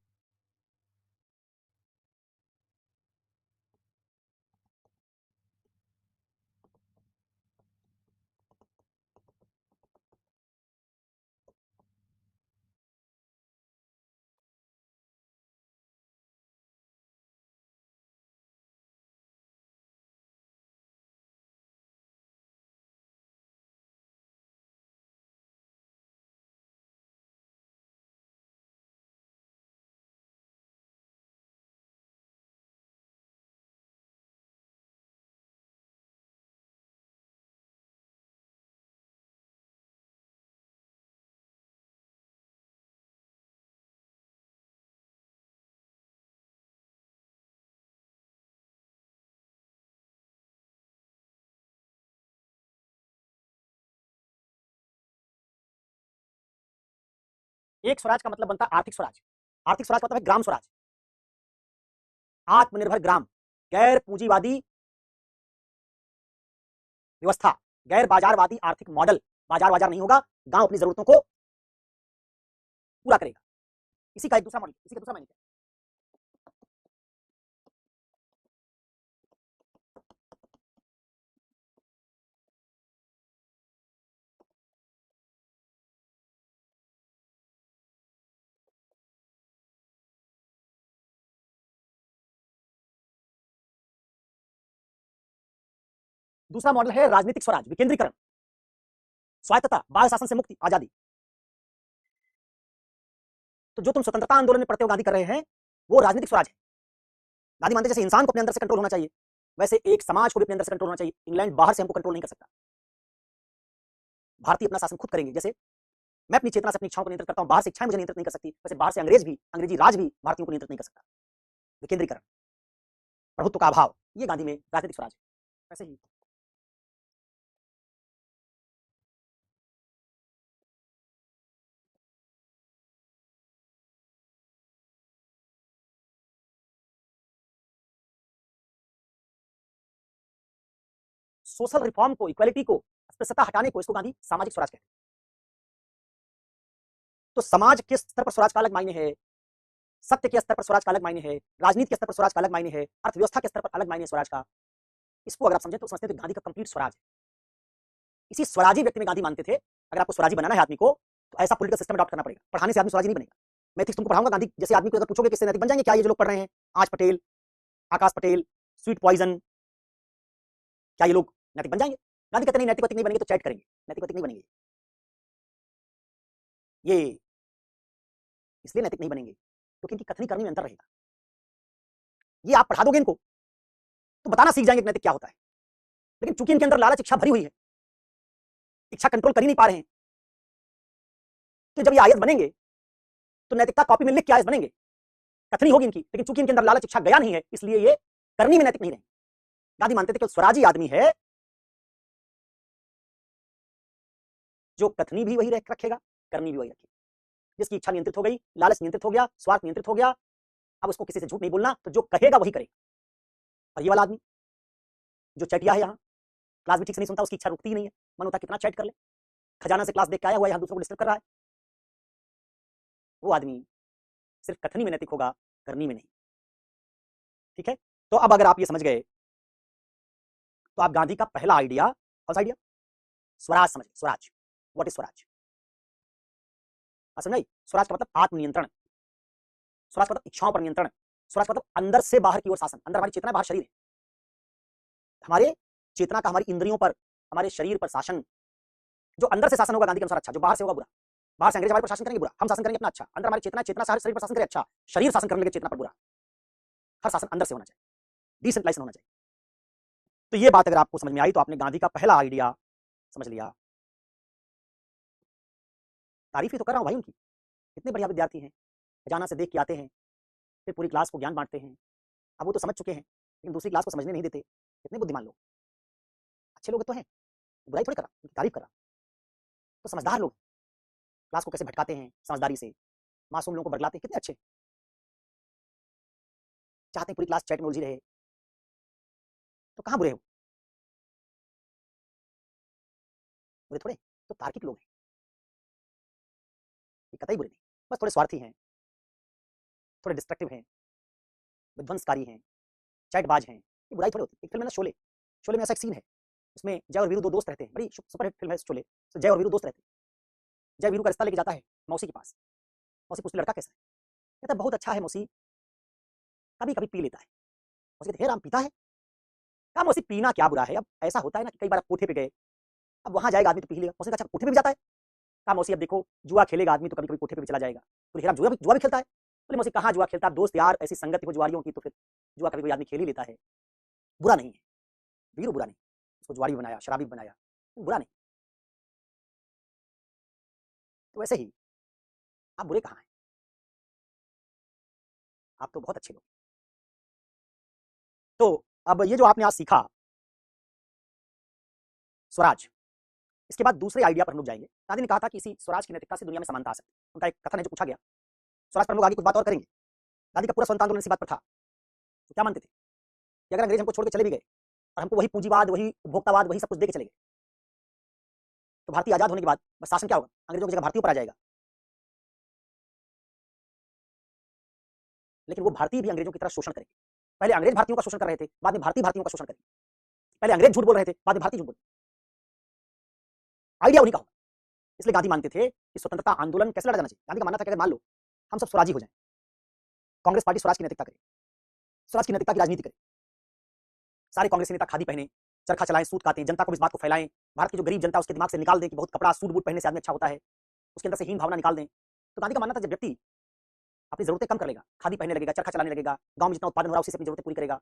एक स्वराज का मतलब बनता है आर्थिक स्वराज। आर्थिक स्वराज का मतलब है ग्राम स्वराज, आत्मनिर्भर ग्राम, गैर पूंजीवादी व्यवस्था, गैर बाजारवादी आर्थिक मॉडल। बाजार बाजार नहीं होगा, गांव अपनी जरूरतों को पूरा करेगा। इसी का एक दूसरा मॉडल, इसी का दूसरा मायने क्या है? दूसरा मॉडल है राजनीतिक स्वराज, विकेंद्रीकरण, स्वायत्तता, बाह्य शासन से मुक्ति, आजादी। तो जो तुम स्वतंत्रता आंदोलन में पढ़ते हो गांधी कर रहे हैं, वो राजनीतिक स्वराज है। गांधी मानते जैसे इंसान को अपने अंदर से कंट्रोल होना चाहिए, वैसे एक समाज को भी अपने अंदर से कंट्रोल होना चाहिए। इंग्लैंड बाहर से हमको कंट्रोल नहीं कर सकता, भारतीय अपना शासन खुद करेंगे। जैसे मैं अपनी चेतना से अपनी इच्छाओं को नियंत्रित करता हूं, बाहर से इच्छाएं मुझे नियंत्रित नहीं कर सकती, वैसे बाहर से अंग्रेज भी, अंग्रेजी राज भी भारतीयों को नियंत्रित नहीं कर सकता। विकेंद्रीकरण, प्रभुत्व का अभाव, ये गांधी में राजनीतिक स्वराज है। वैसे ही सोशल रिफॉर्म को, इक्वालिटी को, अस्पृश्यता हटाने को, इसको गांधी सामाजिक स्वराज कहते हैं। तो समाज के स्तर पर स्वराज का अलग मायने है, सत्य के स्तर पर स्वराज का अलग मायने है, राजनीति के स्तर पर स्वराज का अलग मायने है, अर्थव्यवस्था के स्तर पर अलग मायने है स्वराज का। इसको अगर आप समझे तो समझते हैं गांधी का कंप्लीट स्वराज है। इसी स्वराजी व्यक्ति में गांधी मानते थे अगर आपको स्वराजी बनाना है आदमी को, तो ऐसा पॉलिटिकल सिस्टम अडॉप्ट करना पड़ेगा। पढ़ाने से आदमी स्वराजी नहीं बनेगा। मैं एथिक्स तुमको पढ़ाऊंगा, गांधी जैसे आदमी को अगर पूछोगे किससे नैतिक बन जाएंगे, क्या ये जो लोग पढ़ रहे हैं, आज पटेल, आकाश पटेल, स्वीट पॉइजन, क्या ये लोग नैतिक बन जाएंगे? गांधी कहते नहीं, नैतिक वैतिक नहीं बनेंगे तो चैट करेंगे, नैतिक वैतिक नहीं बनेंगे। ये इसलिए नैतिक नहीं बनेंगे क्योंकि इनकी कथनी करनी में अंतर रहेगा। ये आप पढ़ा दोगे इनको तो बताना सीख जाएंगे कि नैतिक क्या होता है, लेकिन चूंकि इनके अंदर लालच, इच्छा भरी हुई है, इच्छा कंट्रोल कर ही नहीं पा रहे हैं, तो जब ये आयत बनेंगे तो नैतिकता कॉपी में लिख के आयत बनेंगे, कथनी होगी इनकी, लेकिन चूंकि इनके अंदर लालच, इच्छा गया नहीं है, इसलिए ये करनी में नैतिक नहीं रहेंगे। गांधी मानते थे कि स्वराजी आदमी है जो कथनी भी वही रखेगा, करनी भी वही रखेगा। जिसकी इच्छा नियंत्रित हो गई, लालच नियंत्रित हो गया, स्वार्थ नियंत्रित हो गया, अब उसको किसी से झूठ नहीं बोलना, तो जो कहेगा वही करेगा। और ये वाला आदमी जो चटिया है, यहाँ क्लास भी ठीक से नहीं सुनता, उसकी इच्छा रुकती ही नहीं है, मन होता कितना चैट कर ले, खजाना से क्लास देख के आया हुआ यहाँ दूसरों को डिस्टर्ब कर रहा है, वो आदमी सिर्फ कथनी में नैतिक होगा, करनी में नहीं। ठीक है, तो अब अगर आप ये समझ गए तो आप गांधी का पहला आइडिया, कौन सा आइडिया, स्वराज समझ, स्वराज, व्हाट इज स्वराज, समझ? स्वराज का मतलब आत्मनियंत्रण, स्वराज का मतलब इच्छाओं पर नियंत्रण, स्वराज का मतलब अंदर से बाहर की ओर शासन। अंदर हमारी चेतना, बाहर शरीर है, हमारे चेतना का हमारी इंद्रियों पर, हमारे शरीर पर शासन। जो अंदर से शासन होगा गांधी के अनुसार अच्छा, जो बाहर से होगा बुरा। बाहर से अंग्रेज हमारे पर शासन करेंगे बुरा, हम शासन करेंगे अपना अच्छा। अंदर हमारी चेतना, चेतना से शरीर पर शासन करे अच्छा, शरीर शासन करने लगे चेतना पर बुरा। हर शासन अंदर से होना चाहिए, डिसेंट्रलाइजेशन होना चाहिए। तो ये बात अगर आपको समझ में आई तो आपने गांधी का पहला आइडिया समझ लिया। तारीफ ही तो कर रहा हूं भाई उनकी, कितने बढ़िया विद्यार्थी हैं, खजाना से देख के आते हैं, फिर पूरी क्लास को ज्ञान बांटते हैं। अब वो तो समझ चुके हैं, लेकिन दूसरी क्लास को समझने नहीं देते। कितने बुद्धिमान लोग, अच्छे लोग तो हैं, बुराई थोड़ी कर रहा, उनकी तारीफ कर रहा। तो समझदार लोग क्लास को कैसे भटकाते हैं समझदारी से, मासूम लोगों को बरगलाते हैं, कितने अच्छे। चाहते हैं पूरी क्लास चैट में उलझी रहे, तो कहाँ बुरे हो, बुरे थोड़े, तो तार्किक लोग हैं, ये कतई बुरे नहीं, बस थोड़े स्वार्थी हैं, थोड़े डिस्ट्रक्टिव हैं, विध्वंसकारी हैं, चैटबाज हैं, ये बुराई थोड़ी होती है। एक फिल्म है ना शोले, शोले में ऐसा एक सीन है, उसमें जय और वीरू दो दोस्त रहते हैं, बड़ी सुपरहिट फिल्म है शोले। तो जय और वीरू दोस्त रहते हैं, जय वीरू का रिश्ता लेके जाता है मौसी के पास। मौसी पूछती लड़का कैसा है, कहता है बहुत अच्छा है मौसी, कभी कभी पी लेता है। मौसी कहती है हे राम पीता है, कहा मौसी पीना क्या बुरा है, अब ऐसा होता है ना कि कई बार आप कोठे पे गए, अब वहां जाएगा आदमी तो पी लेगा। मौसी कहा अच्छा कोठे पे भी जाता है, कहा मौसी अब देखो जुआ खेलेगा आदमी तो कभी कभी कोठे पे भी चला जाएगा। बोले हेराम जुआ भी खेलता है, बोले मौसी कहाँ जुआ खेलता है, दोस्त यार ऐसी संगत हो जुआरियों की, तो फिर जुआ कभी कोई आदमी खेल ही लेता है, बुरा नहीं है, वीरू बुरा नहीं, उसको जुआरी बनाया, शराबी बनाया, बुरा नहीं। तो वैसे ही आप बुरे कहाँ हैं, आप तो बहुत अच्छे लोग। तो अब ये जो आपने आज सीखा स्वराज, इसके बाद दूसरे आइडिया पर हम लोग जाएंगे। गांधी ने कहा था कि इसी स्वराज की नैतिकता से दुनिया में समानता आ सकती है, उनका एक कथन है जो पूछा गया। स्वराज पर हम लोग आगे कुछ बात और करेंगे। गांधी का पूरा स्वतंत्र आंदोलन इसी बात पर था। तो क्या मानते थे कि अगर अंग्रेज हमको छोड़ के चले भी गए और हमको वही पूंजीवाद, वही उपभोक्तावाद, वही सब कुछ दे के चले गए, तो भारतीय आजाद होने के बाद बस शासन क्या होगा, अंग्रेजों की जगह भारतीयों पर आ जाएगा। लेकिन वो भारतीय भी अंग्रेजों की तरह शोषण करेंगे। पहले अंग्रेज भारतीयों का शोषण कर रहे थे, बाद में भारतीय भारतीयों का शोषण करेंगे। पहले अंग्रेज झूठ बोल रहे थे, बाद में भारतीय झूठ बोल। आइडिया उन्हीं का होगा। इसलिए गांधी मानते थे कि स्वतंत्रता आंदोलन कैसे लड़ा जाना चाहिए। गांधी का मानना था कि अगर मान लो हम सब स्वराजी हो जाएं, कांग्रेस पार्टी स्वराज की नैतिकता करे, स्वराज की नैतिकता की राजनीति करे, सारे कांग्रेसी नेता खादी पहने, चरखा चलाएं, सूत काटें, जनता को इस बात को फैलाएं, भारत की जो गरीब जनता उसके दिमाग से निकाल दें कि बहुत कपड़ा सूट बूट पहनने से आदमी अच्छा होता है, उसके अंदर से हीन भावना निकाल दें। तो गांधी का मानना था जब व्यक्ति अपनी जरूरतें कम कर लेगा, खादी पहनने लगेगा, चरखा चलाने लगेगा, गांव में जितना उत्पादन हो रहा है उसी से अपनी जरूरतें पूरी करेगा,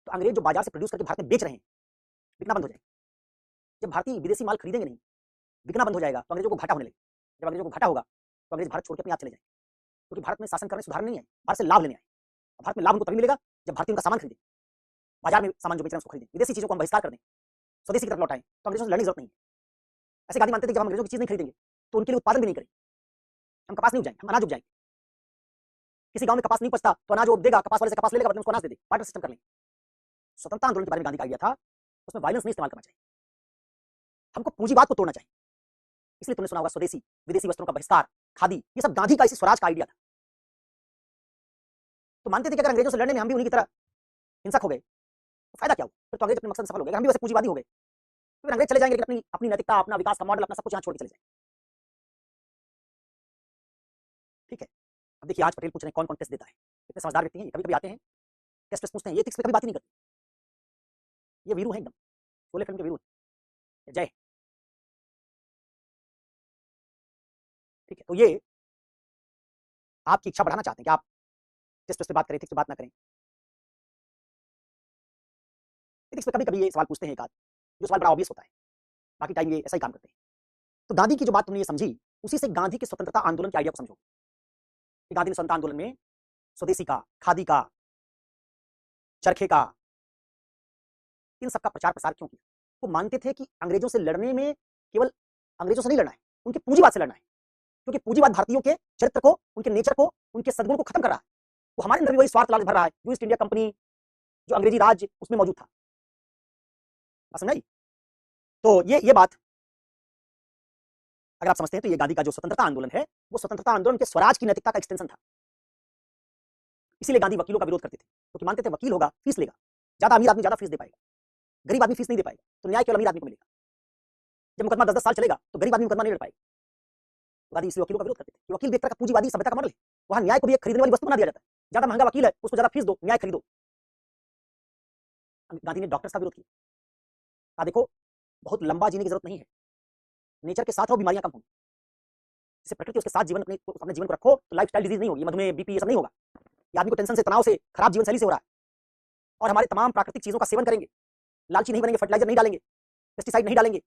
तो अंग्रेज जो बाजार से प्रोड्यूस करके भारत में बेच रहे हैं बिकना बंद हो जाएगा। जब भारतीय विदेशी माल खरीदेंगे नहीं, बिकना बंद हो जाएगा, तो अंग्रेजों को घाटा होने लगेगा। जब अंग्रेजों को घाटा होगा तो अंग्रेज भारत छोड़ के अपने आप चले जाएंगे, क्योंकि भारत में शासन करने सुधार नहीं आए, भारत से लाभ लेने आए। भारत में लाभ उनको तभी मिलेगा जब भारतीय उनका सामान खरीदे, बाजार में सामान जो बेच रहे हैं उसको खरीदें, विदेशी चीजों को हम बहिष्कार कर दें, स्वदेशी की तरफ लौटाएं, तो अंग्रेजों से लड़ने की जरूरत नहीं है। ऐसे गांधी मानते थे जब हम अंग्रेजों की चीज नहीं खरीदेंगे तो उनके लिए उत्पादन भी नहीं करेंगे, हम कपास नहीं उपजाएंगे, हम अनाज उपजाएंगे। किसी गांव में कपास नहीं पचता तो अनाज वो देगा, कपास वाले से कपास ले लेगा, बदले में उसको अनाज दे दे, बार्टर सिस्टम कर लेंगे। स्वतंत्रता आंदोलन के बारे में गांधी का आइडिया था, उसमें वायलेंस नहीं इस्तेमाल करना चाहिए, हमको पूंजीवाद को तोड़ना चाहिए। इसलिए तुमने सुना होगा स्वदेशी विदेशी वस्त्रों का बहिष्कार, खादी, ये सब गांधी का इसी स्वराज का आइडिया था। तो मानते थे कि अगर अंग्रेजों से लड़ने में हम भी उन्हीं की तरह हिंसक हो गए तो फायदा क्या हो, फिर तो अंग्रेज अपने मकसद में सफल हो गए, हम भी वैसे पूंजीवादी हो गए, फिर अंग्रेज चले जाएंगे, लेकिन अपनी अपनी नैतिकता, अपना विकास का मॉडल, अपना सब कुछ यहाँ छोड़ के चले जाएंगे। ठीक है, अब देखिए आज पटेल पूछ रहे हैं कौन कौन टेस्ट देता है, इतने समझदार व्यक्ति हैं, कभी कभी आते हैं टेस्ट पूछते हैं, ये एथिक्स पे कभी बात ही नहीं करते। ये वीरू है एकदम, शोले फिल्म के वीरू है। जय, ठीक है, तो ये आपकी इच्छा बढ़ाना चाहते हैं कि आप टेस्ट पे बात करें, एथिक्स पे बात ना करें। एथिक्स पे कभी कभी ये सवाल पूछते हैं एक आध, जो सवाल बड़ा ऑब्वियस होता है, बाकी टाइम ये ऐसा ही काम करते हैं। तो गांधी की जो बात तुमने ये समझी, उसी से गांधी के स्वतंत्रता आंदोलन के आइडिया को समझो कि गांधी ने स्वतंत्रता आंदोलन में स्वदेशी का, खादी का, चरखे का, इन सबका प्रचार प्रसार क्यों किया। वो मानते थे कि अंग्रेजों से लड़ने में केवल अंग्रेजों से नहीं लड़ना है, उनके पूंजीवाद से लड़ना है, क्योंकि पूंजीवाद भारतीयों के चरित्र को, उनके नेचर को, उनके सद्गुण को खत्म कर रहा है। वो हमारे अंदर भी वही स्वार्थ लालच भर रहा है जो ईस्ट इंडिया कंपनी, जो अंग्रेजी राज उसमें मौजूद था। समझ, तो ये बात अगर आप समझते हैं तो ये गांधी का जो स्वतंत्रता आंदोलन है वो स्वतंत्रता आंदोलन के स्वराज की नैतिकता का एक्सटेंशन था। इसीलिए गांधी वकीलों का विरोध करते थे, क्योंकि मानते थे वकील होगा फीस लेगा, ज्यादा अमीर आदमी ज्यादा फीस दे पाएगा, गरीब आदमी फीस नहीं दे पाएगा, तो न्याय केवल अमीर आदमी को मिलेगा। जब मुकदमा 10-10 साल चलेगा तो गरीब आदमी मुकदमा नहीं लड़ पाएगा। तो गांधी इसलिए वकीलों का विरोध करते थे कि वकील भी एक तरह का पूंजीवादी सभ्यता का मॉडल है, वहां न्याय को भी एक खरीदने वाली वस्तु बना दिया जाता है। ज्यादा महंगा वकील है उसको ज्यादा फीस दो, न्याय खरीदो। गांधी ने डॉक्टर्स का विरोध किया, देखो बहुत लंबा जीने की जरूरत नहीं है, नेचर के साथ रहो, बीमारियां कम होंगी। जैसे प्रकृति उसके साथ जीवन अपने जीवन को रखो तो लाइफ स्टाइल डिजीज नहीं होगी, मधुमेह, बीपी, ये सब नहीं होगा। ये आदमी को टेंशन से, तनाव से, खराब जीवन शैली से हो रहा है। और हमारे तमाम प्राकृतिक चीजों का सेवन करेंगे, लालची नहीं बनेंगे, फर्टिलाइजर नहीं डालेंगे, पेस्टिसाइड नहीं डालेंगे,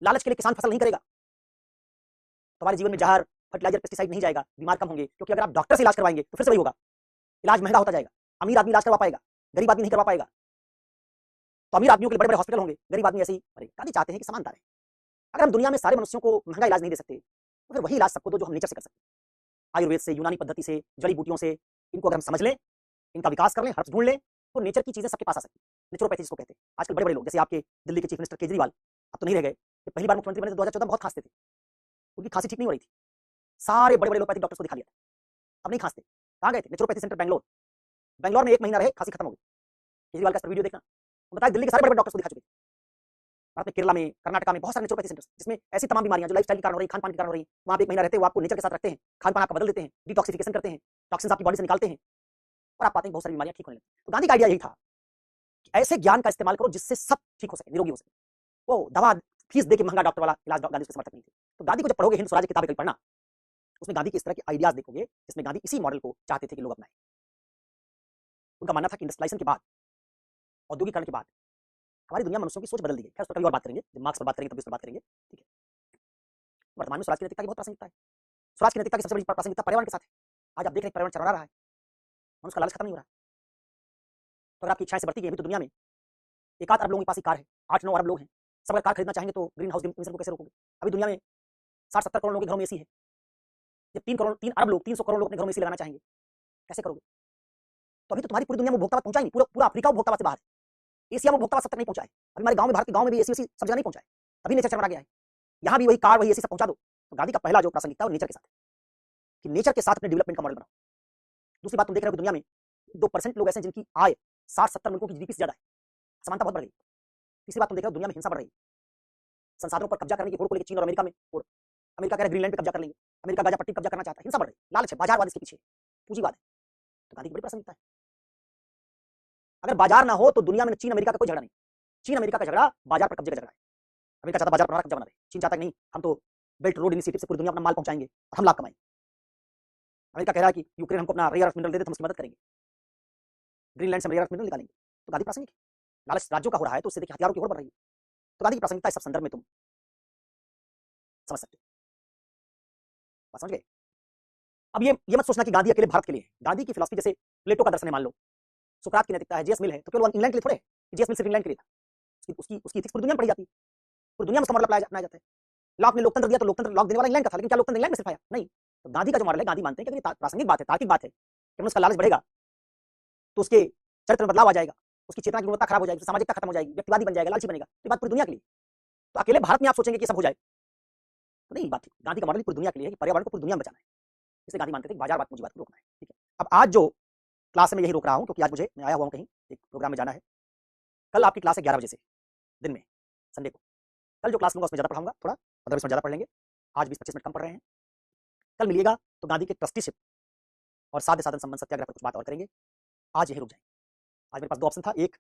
लालच के लिए किसान फसल नहीं करेगा, तो हमारे जीवन में जहर, फर्टिलाइजर पेस्टिसाइड नहीं जाएगा, बीमार कम होंगे, क्योंकि अगर आप डॉक्टर से इलाज करवाएंगे तो फिर से वही होगा, इलाज महंगा होता जाएगा। अमीर आदमी इलाज करवा पाएगा, गरीब आदमी नहीं करवा पाएगा। तो अमीर आदमियों के लिए बड़े बड़े हॉस्पिटल होंगे, गरीब आदमी ऐसे ही मरेगा। गांधी चाहते हैं कि समानता रहे। अगर हम दुनिया में सारे मनुष्यों को महंगा इलाज नहीं दे सकते तो फिर वही इलाज सबको दो जो हम नेचर से कर सकते हैं। आयुर्वेद से, यूनानी पद्धति से, जड़ी बूटियों से, इनको अगर हम समझ लें, इनका विकास कर लें, हर्ब्स ढूंढ लें, तो नेचर की चीजें सबके पास आ सकती हैं। नेचुरोपैथी जिसको कहते हैं। आजकल बड़े बड़े लोग, जैसे आपके दिल्ली के चीफ मिनिस्टर केजरीवाल, अब तो नहीं रह गए, ये पहली बार मुख्यमंत्री बने तो 2014 में बहुत खांसते थे, उनकी खांसी ठीक नहीं हो रही थी, सारे बड़े बड़े एलोपैथिक डॉक्टर्स को दिखा लिया था, अब नहीं खांसते। कहाँ गए थे? नेचुरोपैथी सेंटर बैंगलोर, बैंगलोर में 1 महीना रहे, खांसी खत्म हो गई। केजरीवाल का वीडियो देखना, बताया दिल्ली के सारे बड़े बड़े डॉक्टर्स को दिखा चुके। भारत में केरला में, कर्नाटका में बहुत सारे नेचुरोपैथी सेंटर्स, जिसमें ऐसी तमाम बीमारियां जो लाइफस्टाइल के कारण हो रही, खान पान के कारण हो रही, वहां पे 1 महीना रहते हैं, वो आपको नेचर के साथ रखते हैं, खान पान आपका बदल देते हैं, डिटॉक्सिफिकेशन करते हैं, टॉक्सिन्स आपकी बॉडी से निकालते हैं, और आप पाते हैं बहुत सारी बीमारियां ठीक होने लगती हैं। तो गांधी का आइडिया यही था कि ऐसे ज्ञान का इस्तेमाल करो जिससे सब ठीक हो सके, निरोगी हो सके। वो दवा फीस दे के महंगा डॉक्टर वाला इलाज गांधी उसके समर्थक नहीं थे। तो गांधी को जब पढ़ोगे, हिंद स्वराज की किताबें कभी पढ़ना, उसमें गांधी के इस तरह के आइडियाज देखोगे जिसमें गांधी इसी मॉडल को चाहते थे कि लोग अपनाएं। उनका मानना था कि इंडस्ट्रियलाइजेशन के बाद, औद्योगिकरण के बाद हमारी दुनिया मनुष्यों की सोच बदल दी गई। खैर उस पर कभी और बात करेंगे, जब मार्क्स पर बात करेंगे तब इस पर बात करेंगे, ठीक है। वर्तमान में स्वराज की नैतिकता की बहुत प्रासंगिकता है। स्वराज की नैतिकता की सबसे बड़ी प्रासंगिकता पर्यावरण के साथ है। आज आप देख रहे हैं पर्यावरण चरमरा रहा है, मनुष्य का लालच खत्म नहीं हो रहा है। तो अगर आपकी इच्छाएं से बढ़ती गई, अभी तो दुनिया में 1 अरब लोगों के पास ही कार है, 8-9 अरब लोग हैं, सब अगर कार खरीदना चाहेंगे तो ग्रीन हाउस इमिशन को कैसे रोकोगे? अभी दुनिया में 60-70 करोड़ लोगों के घरों में एसी है। जब 3 अरब लोग, 300 करोड़ लोग अपने घरों में एसी लगाना चाहेंगे, कैसे करोगे? तो अभी तो तुम्हारी पूरी दुनिया में उपभोक्तावाद पहुंचा ही नहीं, पूरा अफ्रीका उपभोक्तावाद से बाहर है। एशिया में उपभोक्तावाद सब तक नहीं पहुंचा है। अभी हमारे गांव में, भारत के गांव में भी एसी सब जगह नहीं पहुंचा है, अभी नेचर चरमरा गया है। यहाँ भी वही कार, वही एसी सब पहुंचा दो। तो गांधी का पहला जो प्रासंगिकता है वो नेचर के साथ है, कि नेचर के साथ अपने डेवलपमेंट का मॉडल बनाओ। दूसरी बात, तुम देख रहे हो दुनिया में 2% लोग ऐसे हैं जिनकी आय 60-70 मुल्कों की जीडीपी से ज्यादा है, समानता बहुत बढ़ गई। तीसरी बात, तुम देख रहे हो दुनिया में हिंसा बढ़ रही है, संसाधनों पर कब्जा करने की होड़ को लेकर चीन और अमेरिका में, और अमेरिका कह रहा है ग्रीनलैंड पे कब्जा कर लेंगे, अमेरिका गाजा पट्टी कब्जा करना चाहता है, हिंसा बढ़ रही है, लालच है, बाजारवाद इसके पीछे, पूंजीवाद है। तो गांधी की बड़ी प्रासंगिकता है। अगर बाजार ना हो तो दुनिया में चीन अमेरिका का कोई झगड़ा नहीं। चीन अमेरिका का झगड़ा बाजार पर कब्जे का झगड़ा है। अमेरिका चाहता बाजार पर हमारा कब्जा बना रहे, चीन चाहता नहीं हम तो बेल्ट रोड इनिशिएटिव से पूरी दुनिया अपना माल पहुंचाएंगे और हम लाभ कमाएंगे। अमेरिका कह रहा है कि यूक्रेन हमको अपना रेयर अर्थ मिनरल दे दे तो हम उसकी मदद करेंगे, ग्रीनलैंड से रेयर अर्थ मिनरल निकालेंगे। तो गांधी प्रासंगिक है। लालच राज्यों का हो रहा है तो उससे देखिए हथियारों की होड़ बढ़ रही है। तो गांधी की प्रासंगिकता इस सब संदर्भ में तुम समझ सकते हो। बात समझ गए? अब ये मत सोचना कि गांधी अकेले भारत के लिए है। गांधी की फिलॉसफी, जैसे प्लेटो का दर्शन है, मान लो सुकरात की नैतिकता है, जेएस मिल है, तो केवल इंग्लैंड के लिए थोड़े, जेएस मिल सिर्फ इंग्लैंड के लिए था। उसकी एथिक्स पूरी दुनिया में पढ़ी जाती है, पूरी दुनिया में उसका मॉडल अपनाया जाता है। लॉक ने लोकतंत्र दिया तो लोकतंत्र लॉक देने वाला इंग्लैंड का था, लेकिन क्या लोकतंत्र इंग्लैंड में सिर्फ आया? नहीं। तो गांधी का जो मॉडल है, गांधी मानते हैं कि अगर प्रासंगिक बात है, तार्किक बात है, कि उसका लालच बढ़ेगा तो उसके चरित्र में बदलाव आ जाएगा, उसकी चेतना की गुणवत्ता खराब हो जाएगी, सामाजिकता खत्म हो जाएगी, व्यक्तिवादी बन जाएगा, लालची बनेगा। ये बात पूरी दुनिया के लिए। तो अकेले भारत में आप सोचेंगे कि सब हो जाए तो नहीं। बात गांधी का मॉडल पूरी दुनिया के लिए है कि पर्यावरण को पूरी दुनिया में बचाना है। इसलिए गांधी मानते थे कि बाजारवाद पूंजीवाद को रोकना है, ठीक है। अब आज जो क्लास में यही रोक रहा हूं, क्योंकि आज मैं आया हुआ हूं कहीं एक प्रोग्राम में जाना है। कल आपकी क्लास है 11 बजे से, दिन में, संडे को। कल जो क्लास लूंगा उसमें ज्यादा पढ़ाऊंगा, थोड़ा 15-20 मिनट ज्यादा पढ़ लेंगे। आज 20-25 मिनट कम पढ़ रहे हैं। कल मिलिएगा तो गांधी के ट्रस्टीशिप और साध्य साधन संबंध सत्याग्रह पर कुछ बात और करेंगे। आज यही रुक जाए। आज मेरे पास 2 ऑप्शन था, एक